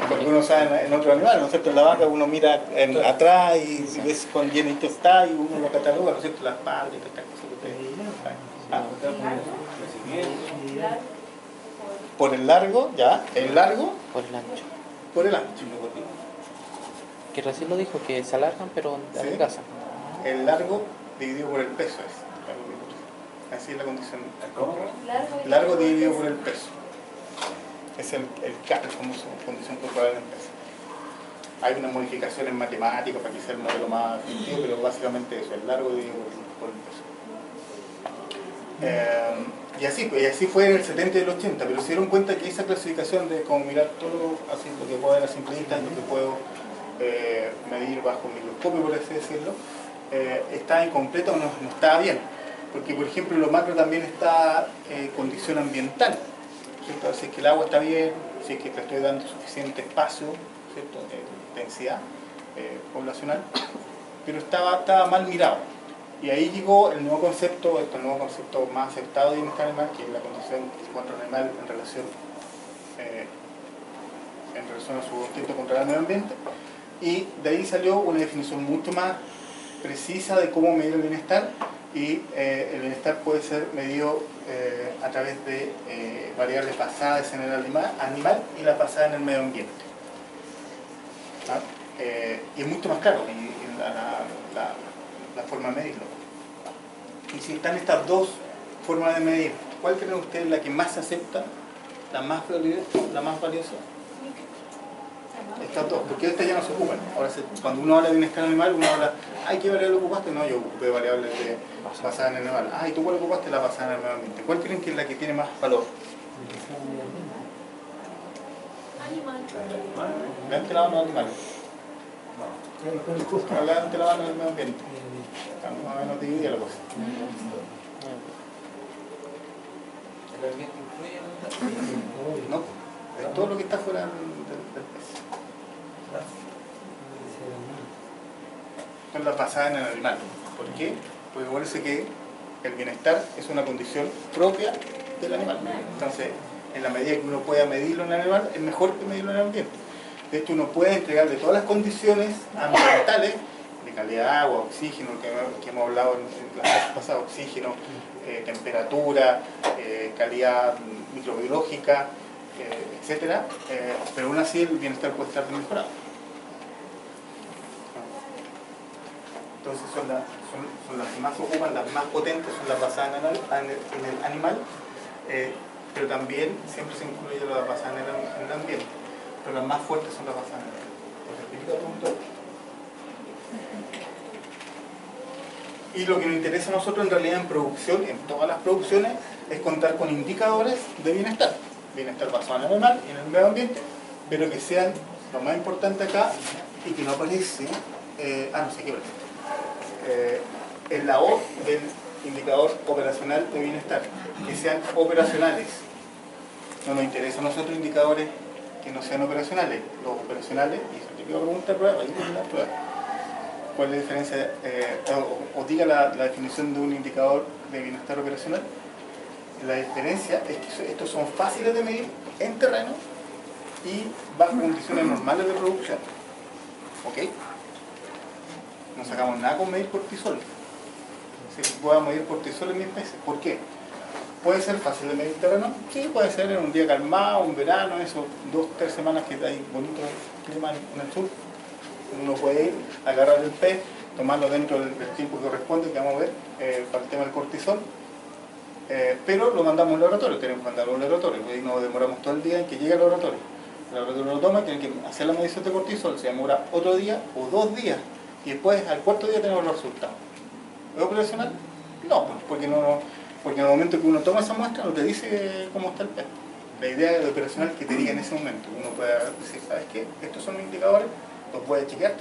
Porque uno sabe en otro animal, ¿no es cierto? En la vaca uno mira atrás y ves cuán llenito está y uno lo cataloga, ¿no es cierto? Las patas y estas cosas que ustedes saben. Por el largo, ¿ya? El largo. Por el ancho. Por el ancho. Que recién lo dijo, que se alargan pero adelgazan. El largo dividido por el peso es. Así es la condición. Largo dividido por el peso. Es el famoso condición corporal en el peso. Hay unas modificaciones matemáticas para que sea el modelo más efectivo, pero básicamente eso, el largo dividido por el peso. Y así fue en el 70 y el 80, pero se dieron cuenta que esa clasificación de como mirar todo, así lo que puedo ver a simple vista, lo que puedo medir bajo un microscopio, por así decirlo, está incompleto o no está bien. Porque, por ejemplo, lo macro también está condición ambiental, ¿cierto? Si es que el agua está bien, si es que le estoy dando suficiente espacio, ¿cierto? Densidad poblacional, pero estaba mal mirado. Y ahí llegó el nuevo concepto más aceptado de bienestar animal, que es la condición que encuentra un animal en relación a su instinto contra el medio ambiente. Y de ahí salió una definición mucho más precisa de cómo medir el bienestar, y el bienestar puede ser medido a través de variables basadas en el animal y las basadas en el medio ambiente. ¿Ah? Y es mucho más claro la forma de medirlo. Y si están estas dos formas de medir, ¿cuál creen ustedes la que más se acepta, la más valiosa? Estas dos, porque estas ya no se ocupan. Ahora, cuando uno habla de bienestar animal, uno habla, ay, ¿qué variable ocupaste? No, yo ocupé variables basadas en el animal. Ay, ¿tú cuál ocupaste? La basada en el medio ambiente. ¿Cuál creen que es la que tiene más valor? Animal. Levante la mano al animal. Levante la mano al medio ambiente. Más o menos dividida la cosa. ¿El ambiente influye? No, es todo lo que está fuera del pez. Es la basada en el animal. ¿Por qué? Porque parece que el bienestar es una condición propia del animal. Entonces, en la medida que uno pueda medirlo en el animal, es mejor que medirlo en el ambiente. De hecho, uno puede entregar de todas las condiciones ambientales, de calidad de agua, oxígeno, que hemos hablado en las clases pasadas, oxígeno, temperatura, calidad microbiológica, etcétera, pero aún así el bienestar puede estar mejorado. Entonces son las que más ocupan, las más potentes son las basadas en el animal, pero también siempre se incluye las basadas en el ambiente, pero las más fuertes son las basadas en el ambiente. Entonces, típico punto. Y lo que nos interesa a nosotros en realidad en producción, en todas las producciones, es contar con indicadores de bienestar. Bienestar basado en el animal y en el medio ambiente, pero que sean lo más importante acá y que no aparece, no sé qué aparece, en la O del indicador operacional de bienestar, que sean operacionales. No nos interesan a nosotros indicadores que no sean operacionales. Los operacionales, y eso te pido pregunta, prueba, ahí tiene la prueba. ¿Cuál es la diferencia? O diga la definición de un indicador de bienestar operacional. La diferencia es que estos son fáciles de medir en terreno y bajo condiciones normales de producción. ¿Ok? No sacamos nada con medir cortisol. Si puedo medir cortisol en mis peces. ¿Por qué? ¿Puede ser fácil de medir en terreno? Sí, puede ser en un día calmado, un verano, eso, 2 o 3 semanas que hay bonito clima en el sur. Uno puede ir, agarrar el pez, tomarlo dentro del tiempo que corresponde, que vamos a ver, para el tema del cortisol. Pero lo mandamos al laboratorio, tenemos que mandarlo al laboratorio, y nos demoramos todo el día en que llegue al laboratorio. El laboratorio lo toma, tiene que hacer la medición de cortisol, se demora otro día o 2 días, y después al cuarto día tenemos los resultados. ¿Es operacional? No, porque en el momento que uno toma esa muestra no te dice cómo está el pez. La idea de operacional es que te diga en ese momento. Uno puede decir, ¿sabes qué? Estos son los indicadores, los puedes chequear.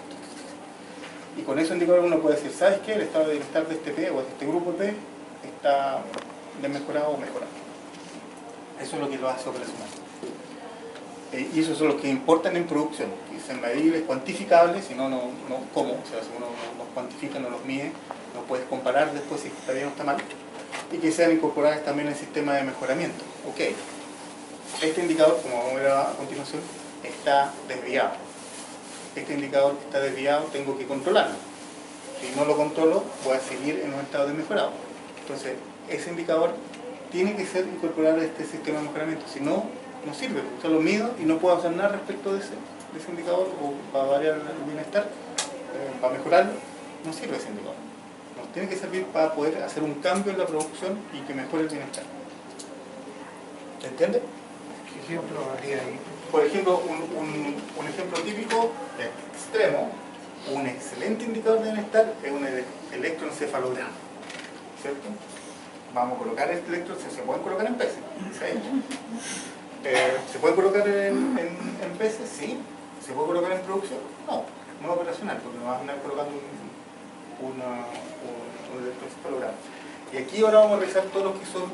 Y con esos indicadores uno puede decir, ¿sabes qué? El estado de bienestar de este pez o de este grupo de pez está desmejorado o mejorado. Eso es lo que lo hace operacional. Y esos son los que importan en producción, que sean medibles, cuantificables, si no, ¿cómo? O sea, si uno no los cuantifica, no los mide, no puedes comparar después si está bien o está mal. Y que sean incorporadas también en el sistema de mejoramiento. Ok, este indicador, como vamos a ver a continuación, está desviado. Este indicador que está desviado tengo que controlarlo. Si no lo controlo, voy a seguir en un estado desmejorado. Entonces, ese indicador tiene que ser incorporado a este sistema de mejoramiento. Si no, no sirve. Yo lo mido y no puedo hacer nada respecto de ese indicador, o para variar el bienestar, para mejorarlo, no sirve ese indicador. Nos tiene que servir para poder hacer un cambio en la producción y que mejore el bienestar. ¿Se entiende? ¿Qué ejemplo habría ahí? Por ejemplo, un ejemplo típico extremo, un excelente indicador de bienestar es un electroencefalograma, ¿cierto? Vamos a colocar este electroencefalograma, se pueden colocar en peces, ¿se puede colocar en peces? Sí. ¿Se puede colocar en producción? No, no operacional, porque no vas a andar colocando un electroencefalograma. Y aquí ahora vamos a revisar todos los que son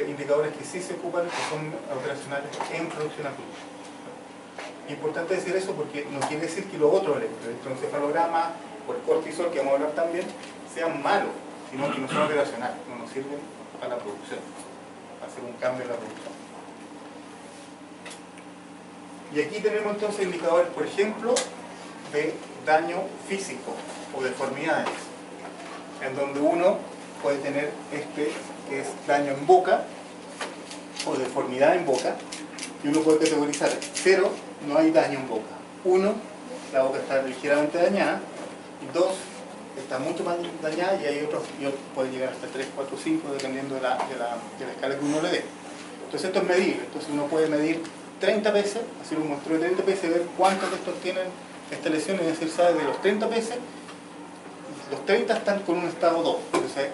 indicadores que sí se ocupan, que son operacionales en producción agrícola. Importante decir eso porque no quiere decir que los otros, el electroencefalograma o el cortisol, que vamos a hablar también, sean malos, sino que no son operacionales, no nos sirven para la producción, para hacer un cambio en la producción. Y aquí tenemos entonces indicadores, por ejemplo, de daño físico o deformidades, en donde uno puede tener este que es daño en boca o deformidad en boca, y uno puede categorizar 0, no hay daño en boca. 1, la boca está ligeramente dañada. Y 2, está mucho más dañada, y hay otros, puede llegar hasta 3, 4, 5, dependiendo de la escala que uno le dé. Entonces esto es medible. Entonces uno puede medir 30 peces, hacer un muestreo de 30 peces, ver cuántos de estos tienen esta lesión, y decir, ¿sabes? De los 30 peces, los 30 están con un estado 2. Entonces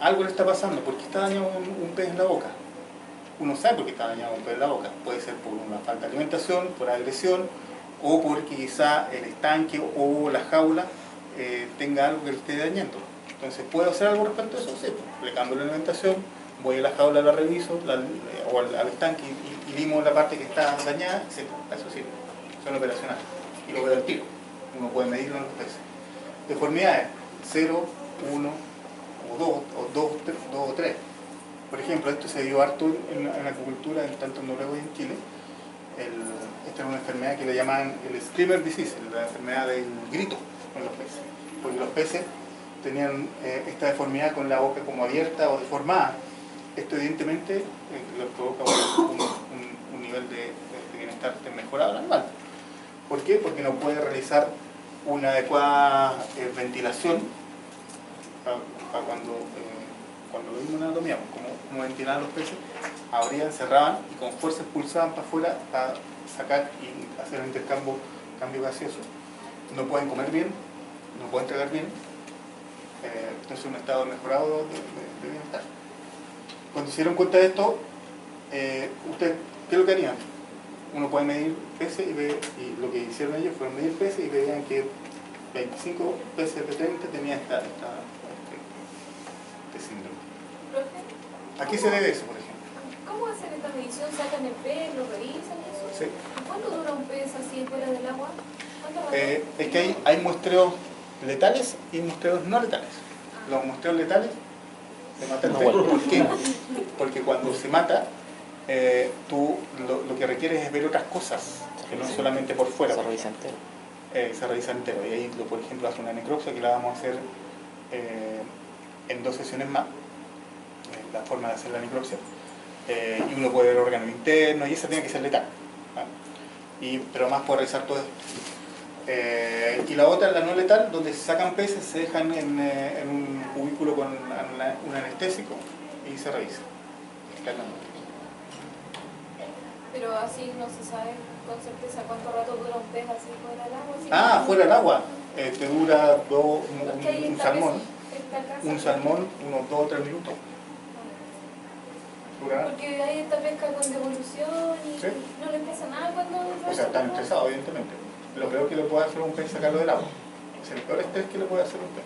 algo le está pasando. ¿Por qué está dañado un pez en la boca? Uno sabe por qué está dañado un pez en la boca. Puede ser por una falta de alimentación, por agresión, o porque quizá el estanque o la jaula tenga algo que le esté dañando. Entonces, ¿puedo hacer algo respecto a eso? Sí, le cambio la alimentación, voy a la jaula, la reviso, o al estanque y limo la parte que está dañada, etc. Eso sí, son operacionales. Y lo veo al tiro. Uno puede medirlo en los peces. Deformidades, 0, 1, o 2, o 2 o 3. Por ejemplo, esto se dio harto en la acuicultura, tanto en Noruega y en Chile. esta es una enfermedad que le llaman el screamer disease, la enfermedad del grito en los peces. Porque los peces tenían esta deformidad con la boca como abierta o deformada. Esto evidentemente les provoca un nivel de bienestar mejorado al animal. ¿Por qué? Porque no puede realizar una adecuada ventilación cuando lo vimos en anatomía, como ventilaban los peces, abrían, cerraban y con fuerza expulsaban para afuera para sacar y hacer un cambio gaseoso. No pueden comer bien, no pueden tragar bien, entonces un estado mejorado de bienestar. Cuando se dieron cuenta de esto, ¿ustedes qué es lo que harían? Uno puede medir peces y lo que hicieron ellos fue medir peces y veían que 25 peces de 30 tenía este síndrome. ¿Profe? ¿A qué se debe eso, por ejemplo? ¿Cómo hacen esta medición? ¿Sacan el pez, lo revisan y eso? Sí. ¿Y cuánto dura un pez así fuera del agua? ¿Cuánto va? Es que hay muestreos letales y muestreos no letales. Los muestreos letales se mata el pez. ¿Por qué? Porque cuando se mata, tú lo que requieres es ver otras cosas, que no solamente por fuera. Se revisa entero. Se revisa entero. Y ahí, por ejemplo, hace una necropsia que la vamos a hacer en 2 sesiones más, la forma de hacer la necropsia. Y uno puede ver órganos internos y esa tiene que ser letal. Pero más puede revisar todo esto. Y la otra, la no letal, donde se sacan peces, se dejan en un cubículo con un anestésico y se revisa. Pero así no se sabe con certeza cuánto rato dura un pez así fuera del agua. Fuera del agua. Te dura Porque ahí un está salmón. esta casa. Un salmón, unos 2 o 3 minutos. Porque hay esta pesca con devolución y ¿Sí? no le pasa nada cuando... O sea, están estresados, evidentemente. Lo peor que le puede hacer a un pez es sacarlo del agua. Es el peor estrés que le puede hacer a un pez.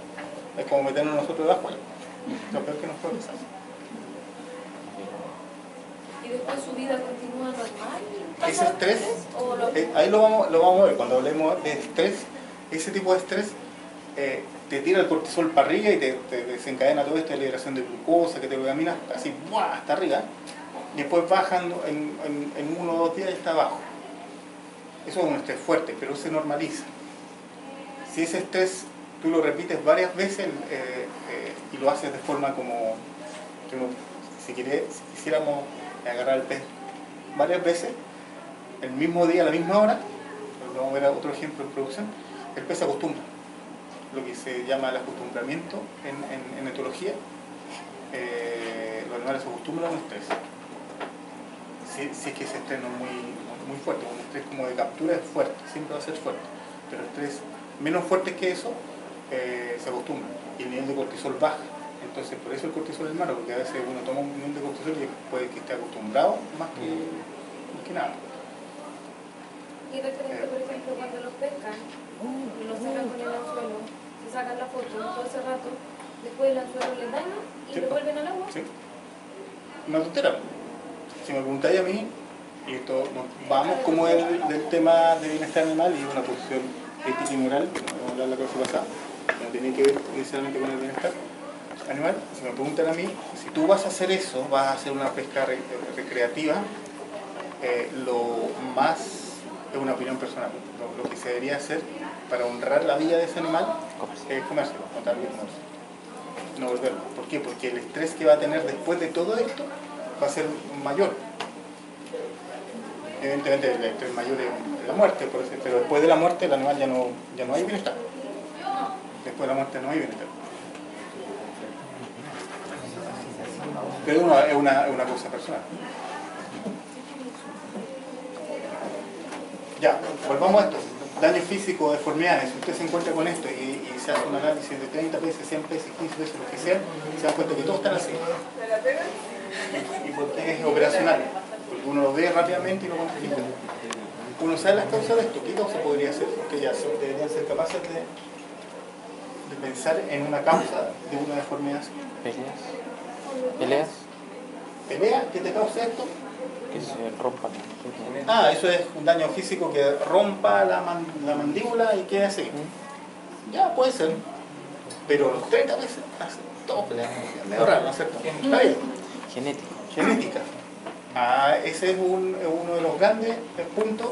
Es como meternos nosotros debajo. Lo peor que nos puede pasar. ¿Y después su vida continúa normal? Ese estrés, ¿O lo... ahí lo vamos a ver cuando hablemos de estrés. Ese tipo de estrés te tira el cortisol para arriba y te desencadena todo esto de liberación de glucosa, que te camina así ¡buah! Hasta arriba. Y después bajando en 1 o 2 días y está abajo. Eso es un estrés fuerte, pero se normaliza. Si ese estrés tú lo repites varias veces y lo haces de forma como que si quisiéramos agarrar el pez varias veces, el mismo día, a la misma hora, vamos a ver otro ejemplo en producción, el pez se acostumbra. Lo que se llama el acostumbramiento en etología, los animales se acostumbran a un estrés. Si es que ese estrés no es muy fuerte, un estrés como de captura es fuerte, siempre va a ser fuerte, pero estrés menos fuerte que eso se acostumbra y el nivel de cortisol baja. Entonces por eso el cortisol es malo, porque a veces uno toma un nivel de cortisol y puede que esté acostumbrado más que nada. Y referente, por ejemplo, cuando los pescan, los sacan con el anzuelo, se sacan la foto todo ese rato, después el anzuelo les daña y Sí. lo vuelven al agua. Sí. Una tontera. Si me preguntáis a mí, y esto vamos como del tema de bienestar animal y una posición ética y moral, que no vamos a hablar la cosa pasada, que no tiene que ver inicialmente con el bienestar animal. Si me preguntan a mí, si tú vas a hacer eso, vas a hacer una pesca recreativa, lo más, es una opinión personal, lo que se debería hacer para honrar la vida de ese animal es comercio, matarlo y comercio. No volverlo. ¿Por qué? Porque el estrés que va a tener después de todo esto va a ser mayor. Evidentemente el estrés mayor es la muerte, pero después de la muerte el animal ya no hay bienestar. Después de la muerte no hay bienestar. Pero es una cosa personal. Ya, volvamos a esto. Daño físico, deformidades. Si usted se encuentra con esto y se hace un análisis de 30 pesos, 100 pesos, 15 pesos, lo que sea, se da cuenta que todos están así. ¿Y por qué es operacional? Porque uno lo ve rápidamente y lo cuantifica. Uno sabe las causas de esto. ¿Qué causa podría ser? Ustedes ya deberían ser capaces de pensar en una causa de una deformidad. Peleas ¿Pelea? ¿Qué te causa esto? que se rompan. Eso es un daño físico que rompa la mandíbula y quede así. Ya, puede ser. Pero los 30 veces hacen todo peleas. Medio raro, ¿no es cierto? Está bien. Genético. Genética. Ese es uno de los grandes puntos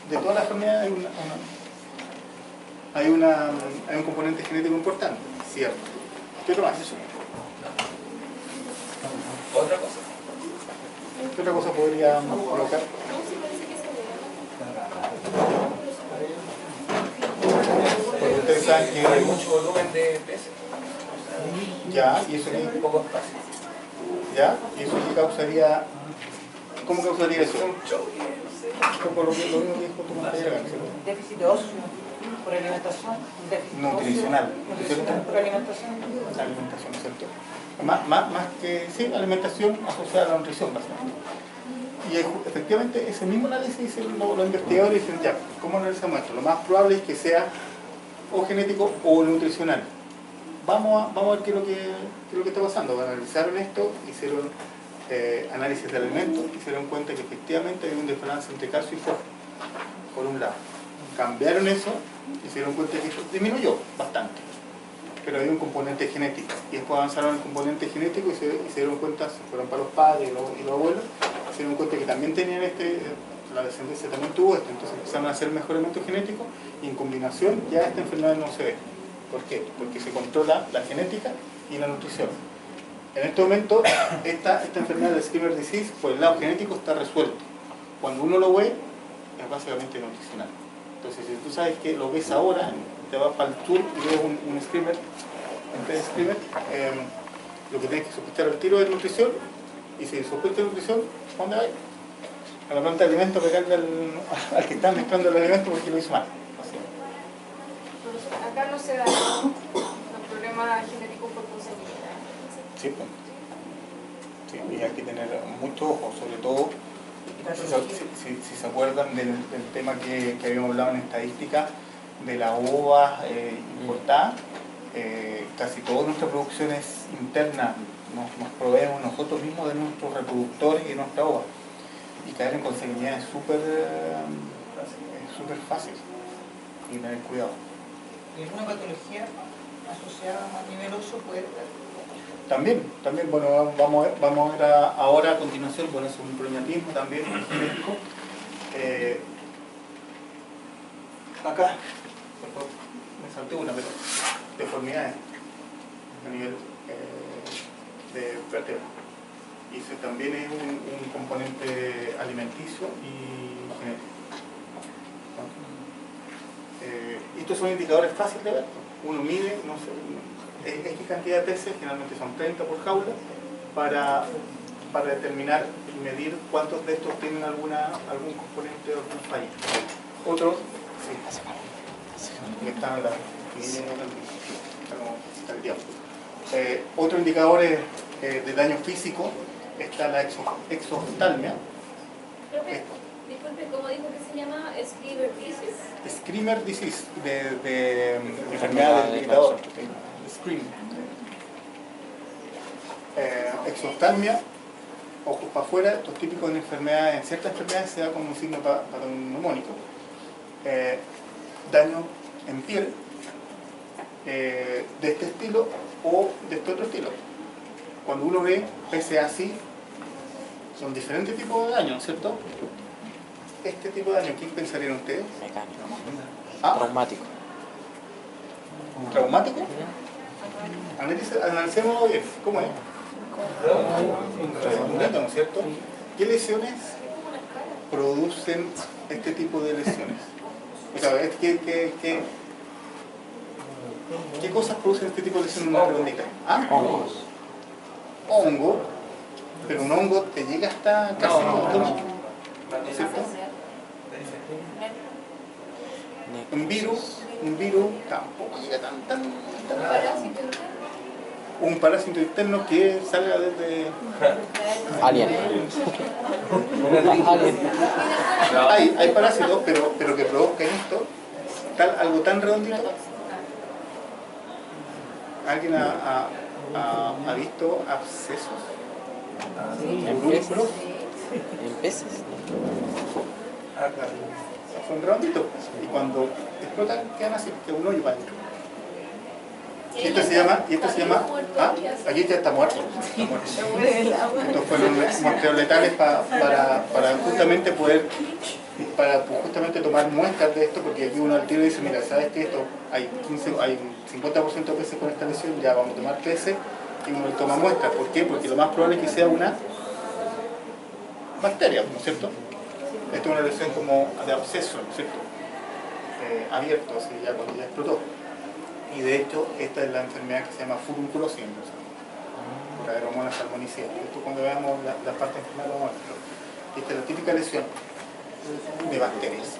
de todas las enfermedades. Hay un componente genético importante, cierto. ¿Qué otro más? Otra cosa. ¿Qué otra cosa podríamos colocar? No, sí parece que se Porque ustedes saben que Hay mucho volumen de peces. ya, y eso Hay que, poco espacio. ya, y eso que causaría, ¿cómo causaría eso? Un choque, no sé. Por lo mismo que dijo tu compañera, ¿cierto? Déficit óseo por alimentación, déficit Nutricional, óseo, ¿cierto? nutricional por alimentación. La alimentación, ¿cierto? Más que, sí, alimentación asociada a la nutrición, básicamente. Y efectivamente ese mismo análisis hicieron los investigadores y dicen, ya, ¿cómo analizamos esto? Lo más probable es que sea o genético o nutricional. Vamos a ver qué es lo que está pasando. Analizaron esto, hicieron análisis de alimentos y se dieron cuenta que efectivamente hay un desbalance entre calcio y fósforo, por un lado. Cambiaron eso y se dieron cuenta que esto disminuyó bastante, pero hay un componente genético. Y después avanzaron el componente genético y se dieron cuenta, se fueron para los padres y los abuelos, se dieron cuenta que también tenían la descendencia también tuvo esto, entonces empezaron a hacer mejoramiento genético y en combinación ya esta enfermedad no se ve. ¿Por qué? Porque se controla la genética y la nutrición. En este momento, esta enfermedad de Schimmer disease, por el lado genético, está resuelto. Cuando uno lo ve, es básicamente nutricional. Entonces, si tú sabes que lo ves ahora, te vas para el sur y ves un Schimmer, en vez de Schimmer, lo que tienes que sospechar al tiro es nutrición, y si sospechas nutrición, ¿a dónde vas? A la planta de alimentos, pegarle al que está mezclando el alimento porque lo hizo mal. acá no se da los problemas genéticos por consanguinidad. Sí, pues. Sí, y hay que tener mucho ojo, sobre todo si se acuerdan del tema que habíamos hablado en estadística de la uva importada. Casi toda nuestra producción es interna, nos proveemos nosotros mismos de nuestros reproductores y de nuestra uva, y caer en consanguinidad es súper fácil y tener cuidado. ¿Y alguna patología asociada a nivel óseo puede haber? También, bueno, vamos a ver ahora a continuación, bueno, es un proñatismo también genético. Acá, por favor, me salté una, pero deformidades a nivel de vértebra. Y ese también es un componente alimenticio y genético. Estos son indicadores fáciles de ver. Uno mide, no sé, X cantidad de peces, generalmente son 30 por jaula, para determinar y medir cuántos de estos tienen algún componente o algún fallo. Otro, sí, está en la otro indicador de daño físico está la exoftalmia. Disculpe, ¿cómo dijo que se llama? Schimmer disease. Schimmer disease, de enfermedad del irritador. Scream. Exoftalmia, ojos para afuera, esto es típico en enfermedades, en ciertas enfermedades se da como un signo patognomónico. Daño en piel, de este estilo o de este otro estilo. Cuando uno ve PCA así, son diferentes tipos de daño, ¿cierto? Este tipo de daño, ¿quién pensarían ustedes? Mecánico. ¿Ah? Traumático. ¿Traumático? Analicémoslo bien. ¿Cómo es? ¿No es cierto? ¿Qué lesiones producen este tipo de lesiones? O sea, ¿qué cosas producen este tipo de lesiones en una redondita? ¿Ah? Hongos. Hongo, pero un hongo te llega hasta casi el estómago, ¿cierto? Un virus tampoco llega tan un parásito interno que salga desde Alien. Alien. hay parásitos pero que provocan esto algo tan redondito. ¿Alguien ha visto abscesos? ¿En peces? ¿En peces? Son redonditos y cuando explotan quedan así, que un hoyo para adentro. Y esto se llama, aquí ya está muerto. Estos fueron muestreos letales para justamente poder, justamente tomar muestras de esto, porque aquí uno al tiro dice, mira, ¿sabes qué? Esto hay un 50% de peces con esta lesión, ya vamos a tomar peces, y uno toma muestras. ¿Por qué? Porque lo más probable es que sea una bacteria, ¿no es cierto? Esto es una lesión como de absceso, ¿no es cierto? Abierto, así ya cuando ya explotó. Y de hecho, esta es la enfermedad que se llama furunculosis en los por Aeromonas salmonicidas. Esto cuando veamos la parte enfermedad lo vamos a ver. Esta es la típica lesión de bacterias.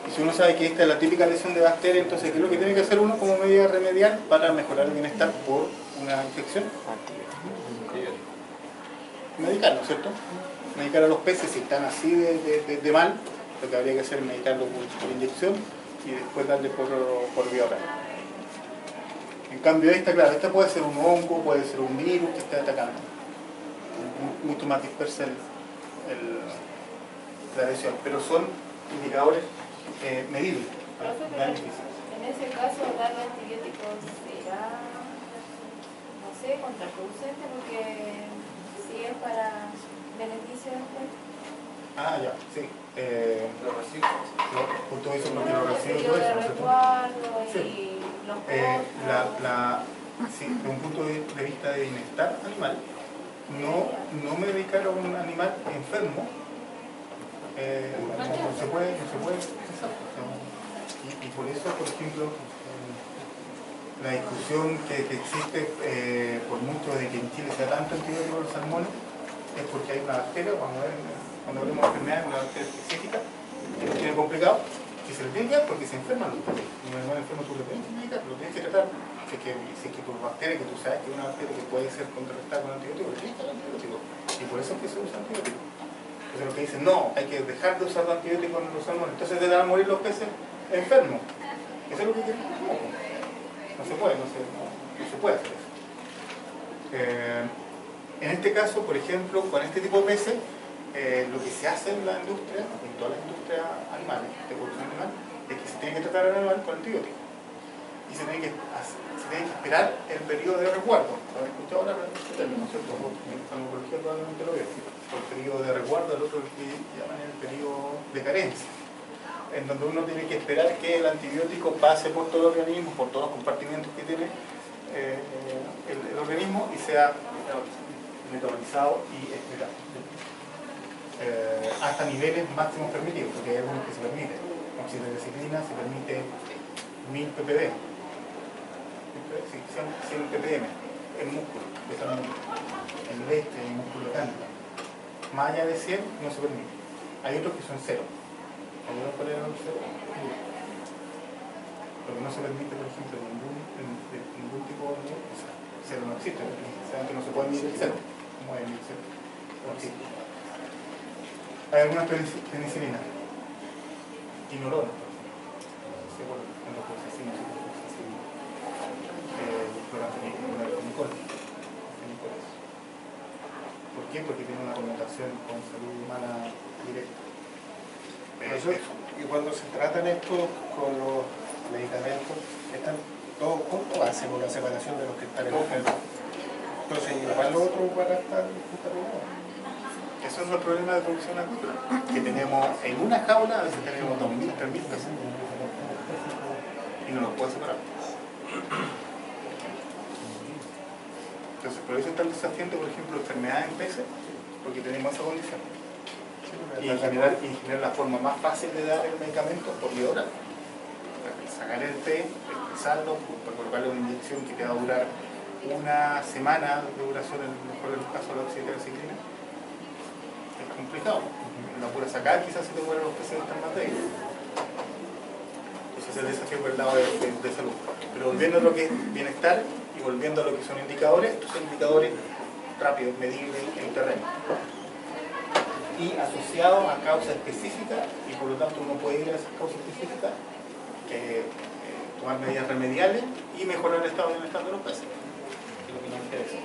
Y si uno sabe que esta es la típica lesión de bacterias, entonces, ¿qué es lo que tiene que hacer uno como medida remedial para mejorar el bienestar por una infección? Medicar, ¿no es cierto? Medicar a los peces si están así de mal, lo que habría que hacer es medicarlo por inyección y después darle por vía oral. En cambio esta, claro, esta puede ser un hongo, puede ser un virus que esté atacando. Mucho más dispersa la lesión, pero son indicadores medibles. Profe, pero en ese caso darle antibióticos será, no sé, contraproducente porque si es para beneficio del cuerpo. Ah, ya, sí. Los residuos. Justo eso no Bueno, quiero el recibir periodo todo de eso, ¿no es cierto? resguardo Sí. y los costos. Sí, de un punto de vista de bienestar animal, no medicar a un animal enfermo no se puede cesar. Y por eso, por ejemplo, la discusión que existe por mucho de que en Chile sea tanto antibiótico de los salmones es porque hay una bacteria, cuando hablemos de enfermedades, una bacteria específica que lo tiene complicado, que se le tiene que dar porque se enferman los peces. Y un animal enfermo tú lo tienes que medicar, lo tienes que tratar. Si es que tu bacteria, que tú sabes que es una bacteria que puede ser contrarrestada con antibiótico, le tienes que dar antibiótico. Y por eso es que se usa antibiótico. Entonces lo que dicen, no, hay que dejar de usar antibióticos en los salmones. Entonces te van a morir los peces enfermos. Eso es lo que quieren. No se puede, no se puede hacer eso. En este caso, por ejemplo, con este tipo de peces, lo que se hace en la industria, en todas las industrias animales, de producción animal, es que se tiene que tratar al animal con antibióticos. Y se tiene que esperar el periodo de resguardo. ¿Lo han escuchado ahora este término, cierto? En farmacología probablemente lo veo. El periodo de resguardo, el otro que llaman el periodo de carencia, en donde uno tiene que esperar que el antibiótico pase por todo el organismo, por todos los compartimentos que tiene el organismo y sea metabolizado y excretado. Hasta niveles máximos permitidos, porque hay algunos que se permiten. Oxidrociclina se permite 1000 ppb, 100 ppm en músculo, en leche, en músculo cánico. Más allá de 100 no se permite. Hay otros que son 0. ¿Algunos cuál era el 0? Lo que no se permite, por ejemplo, ningún tipo de... O sea, 0 no existe, saben que no se puede medir el 0. ¿Cómo es el 0? No existe. Hay algunas penicilinas. Inolona, por ejemplo. En los procesinos, ¿Por qué? Porque tiene una connotación con salud humana directa. Y cuando se tratan estos con los medicamentos, ¿están todos juntos? ¿Hacemos la separación de los que están enfermos? Entonces, igual los otros van a estar contaminados. Eso es el problema de producción acuícola, que tenemos en una jaula, a veces tenemos 2.000, 3.000 peces y no los puede separar. Entonces, por eso es tan desafiante, por ejemplo, enfermedades en peces, porque tenemos esa condición. Y en general la forma más fácil de dar el medicamento por vía oral. Sacar el pez, expresarlo, colocarle una inyección que te va a durar una semana de duración, en el mejor de los casos, la oxidrociclina. Es complicado. En la pura sacada quizás se te mueren los peces que están más débiles. Entonces es el desafío por el lado de salud. Pero volviendo a lo que es bienestar y volviendo a lo que son indicadores, estos son indicadores rápidos, medibles en terreno. Y asociados a causas específicas, y por lo tanto uno puede ir a esas causas específicas, tomar medidas remediales y mejorar el estado de bienestar de los peces. Es lo que nos interesa.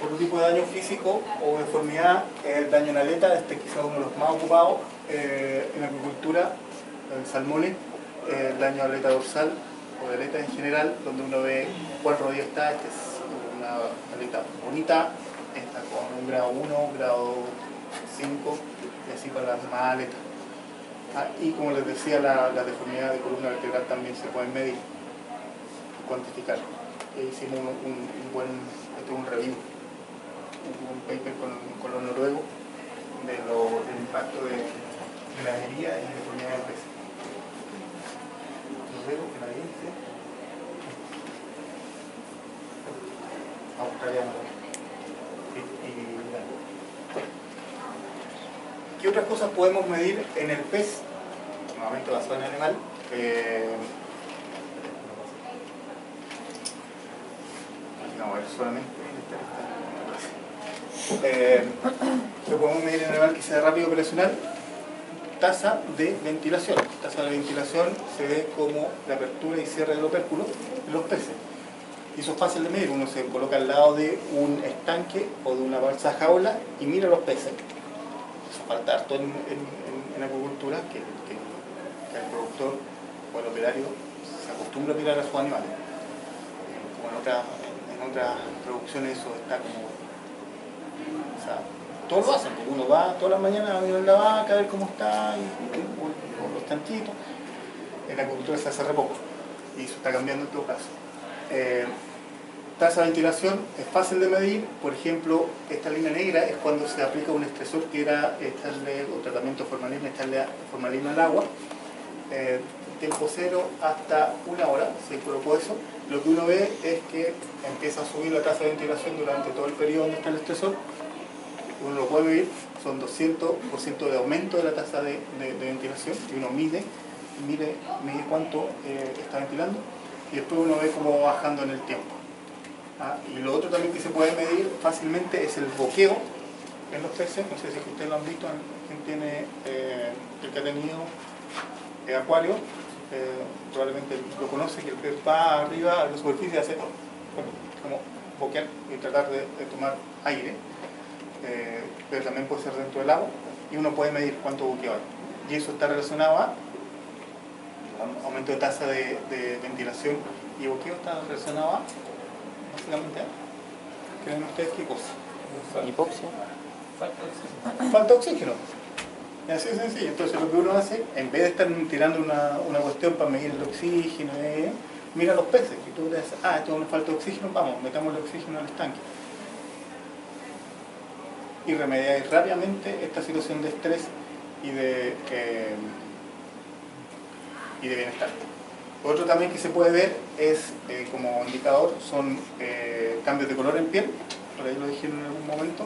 Otro tipo de daño físico o deformidad es el daño en aleta, quizás uno de los más ocupados en la agricultura, el salmones, el daño a aleta dorsal o de aletas en general, donde uno ve cuál rodillo está. Esta es una aleta bonita, esta con un grado 1, grado 5, y así para las demás aletas. Y como les decía, la deformidad de columna vertebral también se pueden medir, cuantificar. Hicimos un buen, este es un review, un paper con los noruegos del impacto de la herida y deformidad del pez. Noruego, canadiense, australiano. ¿Qué otras cosas podemos medir en el pez? Nuevamente basado en el animal. No, es solamente lo podemos medir en el animal que sea rápido operacional. Tasa de ventilación. Tasa de ventilación se ve como la apertura y cierre del opérculo en los peces. Y eso es fácil de medir. Uno se coloca al lado de un estanque o de una balsa jaula y mira los peces. Eso falta harto en acuicultura, que el productor o el operario se acostumbra a mirar a sus animales. Como en otras producciones eso está como... O sea, todos lo hacen, porque uno va todas las mañanas a mirar la vaca, a ver cómo está, o los tanquitos. En la acuicultura se hace re poco, y eso está cambiando en todo caso. Tasa de ventilación es fácil de medir. Por ejemplo, esta línea negra es cuando se aplica un estresor que era echarle, o tratamiento de formalina, echarle formalina al agua. Tiempo cero hasta 1 hora se colocó eso. Lo que uno ve es que empieza a subir la tasa de ventilación durante todo el periodo donde está el estresor. Uno lo puede medir, son 200% de aumento de la tasa de ventilación, y uno mide cuánto está ventilando, y después uno ve cómo va bajando en el tiempo. Y lo otro también que se puede medir fácilmente es el boqueo en los peces. No sé si ustedes lo han visto, quien tiene, el que ha tenido acuario, probablemente lo conoce, que el pez va arriba a la superficie y hace como boquear y tratar de tomar aire, pero también puede ser dentro del agua, y uno puede medir cuánto boqueo hay. Y eso está relacionado a aumento de tasa de ventilación, y boqueo está relacionado a, básicamente, ¿creen ustedes qué cosa? Hipoxia. Falta de oxígeno. Es así de sencillo. Entonces lo que uno hace, en vez de estar tirando una cuestión para medir el oxígeno, mira los peces. Y tú dices, esto nos falta oxígeno, vamos, metamos el oxígeno al estanque. Y remediar rápidamente esta situación de estrés y de bienestar. Otro también que se puede ver es, como indicador, son cambios de color en piel. Por ahí lo dijeron en algún momento.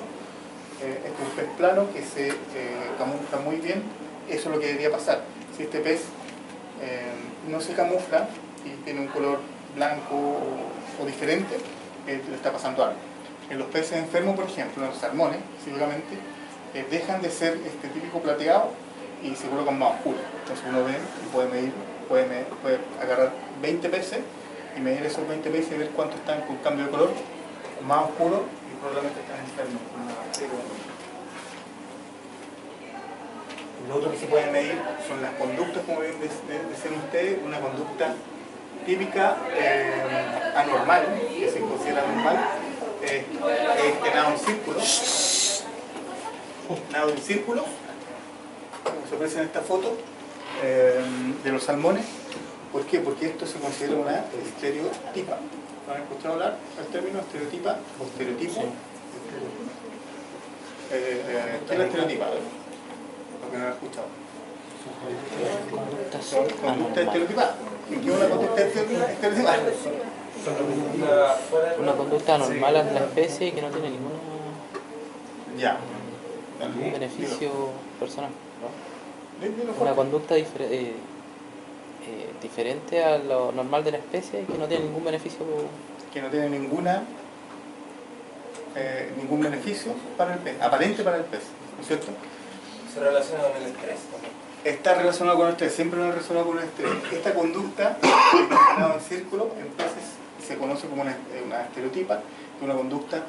Este es un pez plano que se camufla muy bien. Eso es lo que debería pasar. Si este pez no se camufla y tiene un color blanco o diferente, le está pasando algo. En los peces enfermos, por ejemplo, en los salmones, seguramente, dejan de ser este típico plateado y se colocan más oscuros. Entonces uno ve y puede agarrar 20 peces y medir esos 20 peces y ver cuántos están con cambio de color más oscuro, y probablemente están enfermos. Lo otro que se puede medir son las conductas, como bien decían ustedes. Una conducta típica anormal, que se considera normal, es que nado en círculo. Nado en círculo, como se aprecia en esta foto, de los salmones. ¿Por qué? Porque esto se considera una estereotipa. ¿Han escuchado hablar del término estereotipa o estereotipo? Sí. ¿Qué es la estereotipa? Lo que no lo han escuchado. Son conductas estereotipadas. ¿Y qué es una conducta estereotipada? Una conducta anormal a la especie y que no tiene ningún beneficio personal. Una conducta diferente a lo normal de la especie y que no tiene ningún beneficio. Que no tiene ningún beneficio para el pez, aparente para el pez, ¿no es cierto? ¿Se relaciona con el estrés? Está relacionado con el estrés, siempre lo relacionado con el estrés. Esta conducta, en círculo, en peces se conoce como una estereotipa, una conducta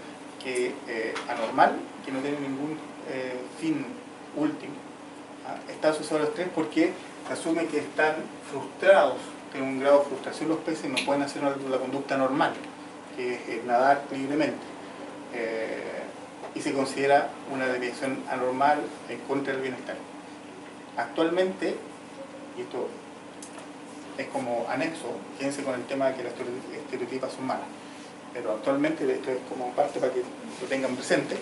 anormal, que no tiene ningún fin último. Está asociado al estrés porque se asume que están frustrados, tienen un grado de frustración los peces y no pueden hacer la conducta normal, que es nadar libremente. Y se considera una desviación anormal en contra del bienestar. Actualmente, y esto es como anexo, fíjense con el tema de que las estereotipas son malas, pero actualmente, esto es como parte para que lo tengan presente,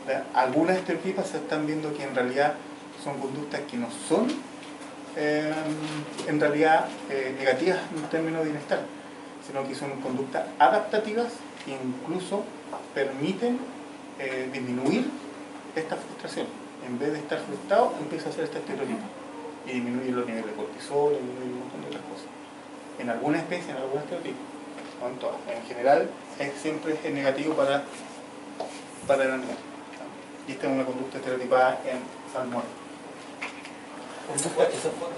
¿verdad? Algunas estereotipas se están viendo que en realidad son conductas que no son en realidad negativas en términos de bienestar, sino que son conductas adaptativas que incluso permiten disminuir esta frustración. En vez de estar frustrado, empieza a hacer esta estereotipa y disminuir los niveles de cortisol, disminuir un montón de otras cosas. En algunas especies, en algunas estereotipas, no en todas. En general, siempre es negativo para el animal. Y esta es una conducta estereotipada en salmón. Esa foto igual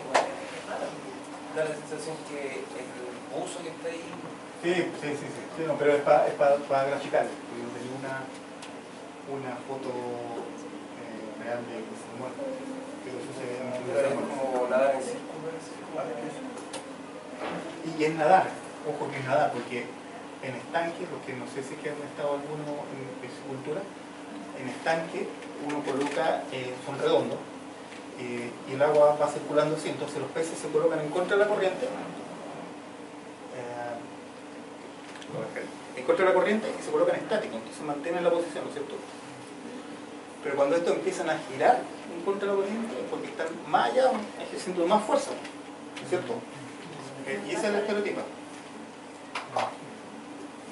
da la sensación que el buzo que está ahí. Sí, no, pero es para graficar. Yo tenía una foto real de salmón, pero eso se ve Pero es como nadar en círculo. Y es nadar, ojo que es nadar, porque en estanques, los que no sé si es que han estado alguno en piscicultura, en estanque uno coloca, son redondos, y el agua va circulando así, entonces los peces se colocan en contra de la corriente, y se colocan estáticos, entonces mantienen la posición, ¿no es cierto? Pero cuando estos empiezan a girar en contra de la corriente es porque están más allá, ejerciendo más fuerza, ¿no es cierto? Y esa es la estereotipa.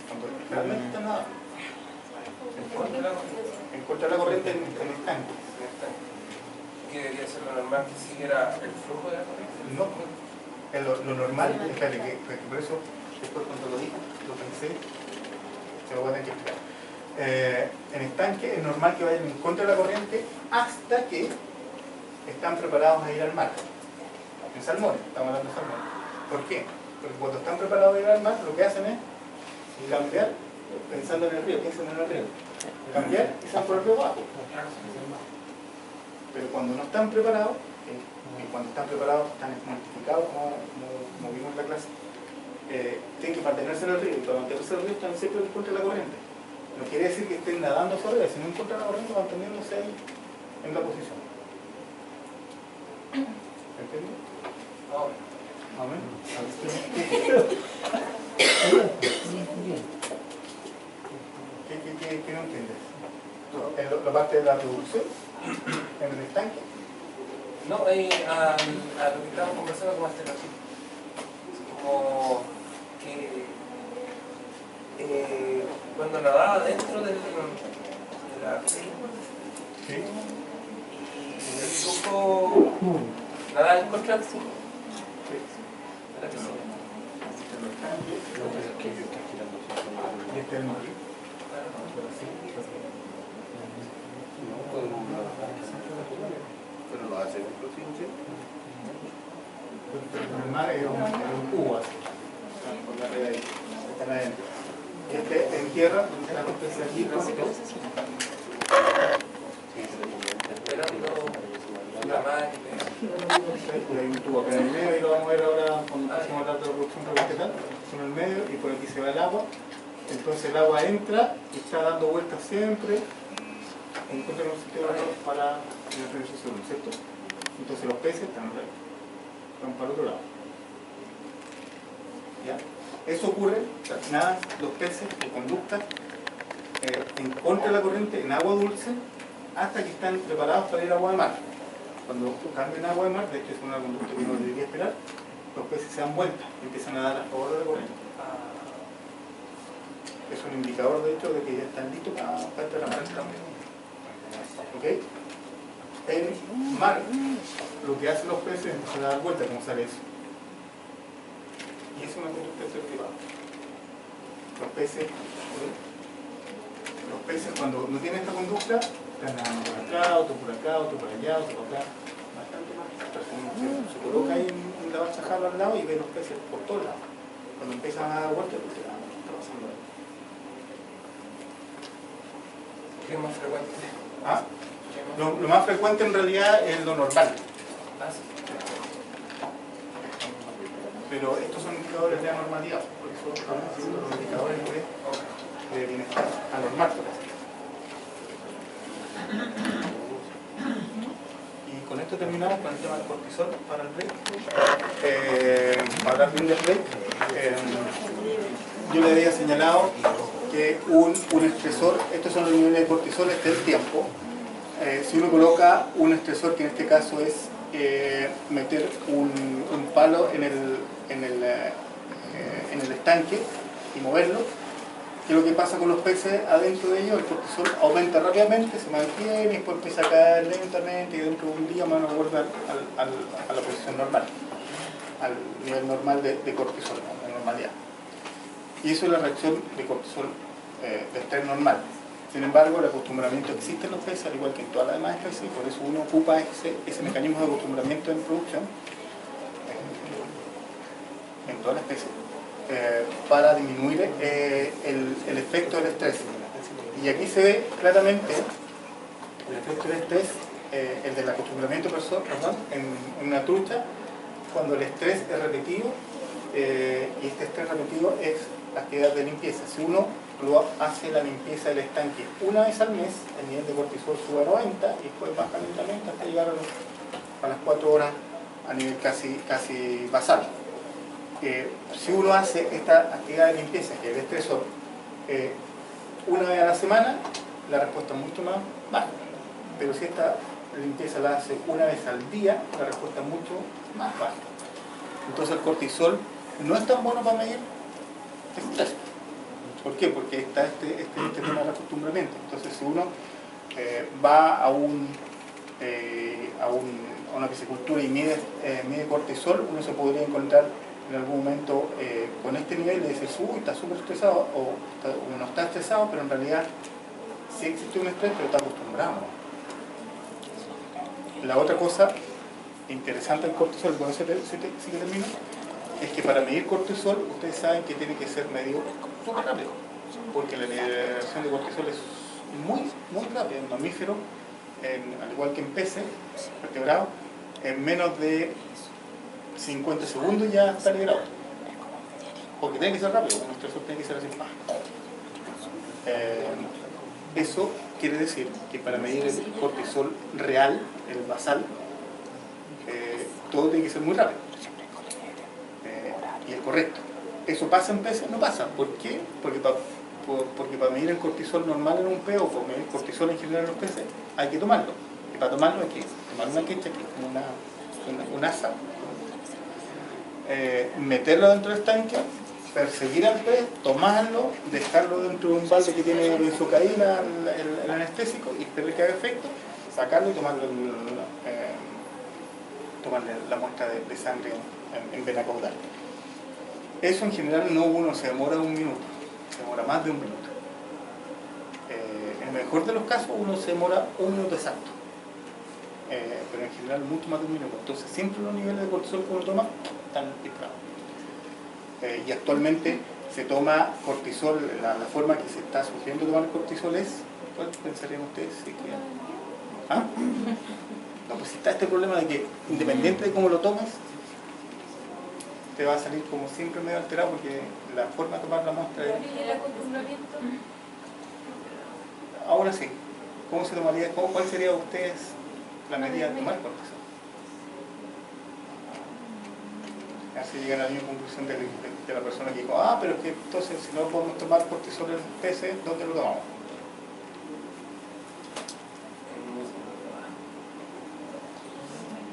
Cuando realmente están nadando en contra de la corriente en estanque. ¿Qué debería ser lo normal que siguiera el flujo de la corriente? No, lo normal, espérate, que por eso después cuando lo dije, lo pensé, se lo voy a tener que explicar. En estanque es normal que vayan en contra de la corriente hasta que están preparados a ir al mar. En salmones, estamos hablando de salmones. ¿Por qué? Porque cuando están preparados a ir al mar, lo que hacen es cambiar, pensando en el río, piensen en el río, cambiar y se van por el río abajo. Pero cuando no están preparados, y cuando están preparados están mortificados, como vimos en la clase, tienen que mantenerse en el río, y para mantenerse en el río están siempre en contra de la corriente. No quiere decir que estén nadando hacia arriba, sino en contra de la corriente, manteniéndose ahí en la posición. ¿Entiendes? Amén. ¿Qué no entiendes? ¿En la parte de la producción? ¿En el estanque? No, a lo que estábamos conversando con este ratito. Como que cuando nadaba dentro de la Sí. y el flujo nadaba en contra del flujo. Y este es el mar. Pero lo hace dentro, ¿sí? El mar es un cubo así, con la red ahí, están adentro. Este en tierra, donde está la especie aquí, Esperando la máquina. y hay un tubo acá en el medio, y lo vamos a ver ahora cuando empecemos a hablar de la producción vegetal, son en el medio, y por aquí se va el agua. Entonces el agua entra y está dando vueltas siempre en contra de los sistemas para la transición, ¿no es cierto? Entonces los peces están al revés, van para el otro lado. ¿Ya? Eso ocurre, o sea, nada, los peces de conducta en contra de la corriente en agua dulce hasta que están preparados para ir a agua de mar. Cuando cambian agua de mar, de hecho es una conducta que uno debería esperar, los peces se dan vuelta y empiezan a dar a favor de la corriente. Es un indicador de hecho de que ya están listos para entrar a mar. ¿Ok? En mar, lo que hacen los peces es empezar a dar vuelta, como sale eso. Y es una conducta extractiva. Los peces cuando no tienen esta conducta, están nadando por acá, otro por acá, otro por allá, otro por acá. Bastante más. Se coloca ahí en la bacha jala al lado y ve los peces por todos lados. Cuando empiezan a dar vuelta, pues, ¿qué está pasando ahí? ¿Qué es más frecuente? ¿Ah? Lo más frecuente en realidad es lo normal. Pero estos son indicadores de anormalidad, por eso estamos haciendo los indicadores de bienestar anormal, por ejemplo. Y con esto terminamos con el tema del cortisol para el break. Para hablar bien del break, yo le había señalado que un estresor, estos son los niveles de cortisol, este es el tiempo. Si uno coloca un estresor, que en este caso es meter un palo en el estanque y moverlo, ¿qué es lo que pasa con los peces adentro de ellos? El cortisol aumenta rápidamente, se mantiene y después empieza a caer lentamente y dentro de un día más nos vuelve a la posición normal, al nivel normal de cortisol, a la normalidad. Y eso es la reacción de cortisol de estrés normal. Sin embargo, el acostumbramiento existe en los peces, al igual que en todas las demás especies, y por eso uno ocupa ese mecanismo de acostumbramiento en producción, en todas las especies, para disminuir el efecto del estrés. Y aquí se ve claramente el efecto del estrés, el del acostumbramiento en una trucha, cuando el estrés es repetido, y este estrés repetido es la actividad de limpieza. Si uno hace la limpieza del estanque una vez al mes, el nivel de cortisol sube a 90 y después baja lentamente hasta llegar a las 4 horas a nivel casi basal. Si uno hace esta actividad de limpieza, que es el estresor, una vez a la semana, la respuesta es mucho más baja. Pero si esta limpieza la hace una vez al día, la respuesta es mucho más baja. Entonces el cortisol no es tan bueno para medir estrés. ¿Por qué? Porque está este tema del acostumbramiento. Entonces si uno va a una piscicultura y mide cortisol, uno se podría encontrar en algún momento con este nivel y decir, uy, está súper estresado, o no está estresado, pero en realidad sí existe un estrés, pero está acostumbrado. La otra cosa interesante del cortisol, con eso sí que termino, es que para medir cortisol, ustedes saben que tiene que ser medido súper rápido, porque la liberación de cortisol es muy rápida. En mamíferos, al igual que en peces, vertebrados, en menos de 50 segundos ya está liberado. Porque tiene que ser rápido, un estresor tiene que ser así. Eso quiere decir que para medir el cortisol real, el basal, todo tiene que ser muy rápido. Y es correcto. ¿Eso pasa en peces? No pasa. ¿Por qué? Porque para medir el cortisol normal en un pez, o para medir el cortisol en general en los peces, hay que tomarlo. Y para tomarlo hay que tomar una quecha, que es como un asa, meterlo dentro del estanque, perseguir al pez, tomarlo, dejarlo dentro de un balde que tiene benzocaína, el anestésico, y esperar que haga efecto, sacarlo y tomarle la muestra de sangre en vena caudal. Eso en general no se demora un minuto, se demora más de un minuto. En el mejor de los casos uno se demora un minuto exacto, pero en general mucho más de un minuto. Entonces siempre los niveles de cortisol que uno toma están disparados. Y actualmente se toma cortisol, la forma que se está sugiriendo tomar cortisol es, ¿cuál pensarían ustedes? ¿Ah? No, pues está este problema de que independiente de cómo lo tomes, te va a salir como siempre medio alterado, porque la forma de tomar la muestra es... ¿Y el acostumbramiento? Ahora sí, ¿cómo se tomaría, cuál sería ustedes la medida de tomar cortisol? Así llegan a la misma conclusión de la persona que dijo, pero es que entonces si no podemos tomar cortisol en peces, ¿dónde lo tomamos?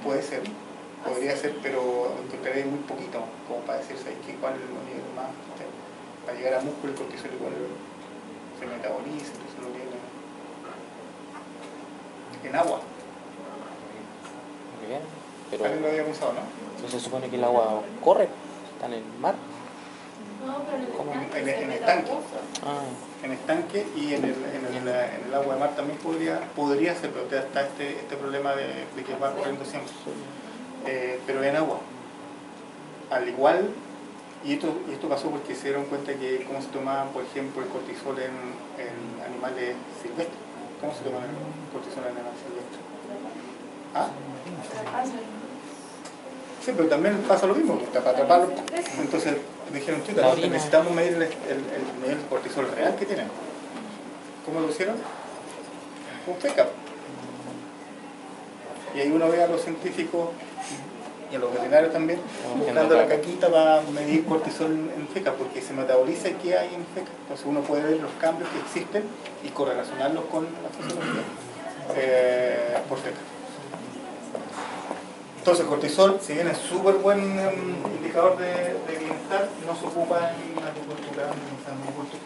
Puede ser, podría ser, pero encontraré muy poquito como para decir, ¿sabes qué? ¿Cuál es el nivel más? Para llegar a músculo, el cortisol igual se metaboliza, entonces lo tiene en agua. Muy bien, pero ¿Alguien lo había pensado, no? no se supone que el agua corre, está en el mar. No, pero ¿Cómo? en En el estanque. Ah, En estanque y en el agua de mar también podría ser, pero está este problema de que va corriendo siempre. Pero en agua. Al igual, y esto pasó porque se dieron cuenta que cómo se tomaban, por ejemplo, el cortisol en animales silvestres. ¿Cómo se toma el cortisol en animales silvestres? Sí, pero también pasa lo mismo, para atraparlo. Entonces dijeron, chicos, La orina. necesitamos medir el nivel de cortisol real que tienen. ¿Cómo lo hicieron? Con feca. Y ahí uno ve a los científicos y a los veterinarios también buscando la caquita para medir cortisol en feca, porque se metaboliza y qué hay en feca. Entonces uno puede ver los cambios que existen y correlacionarlos con la fisiología por feca. Entonces el cortisol, si bien es súper buen indicador de bienestar, no se ocupa en la agricultura, en la agricultura.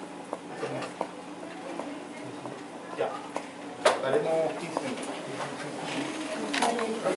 Ya. Haremos 15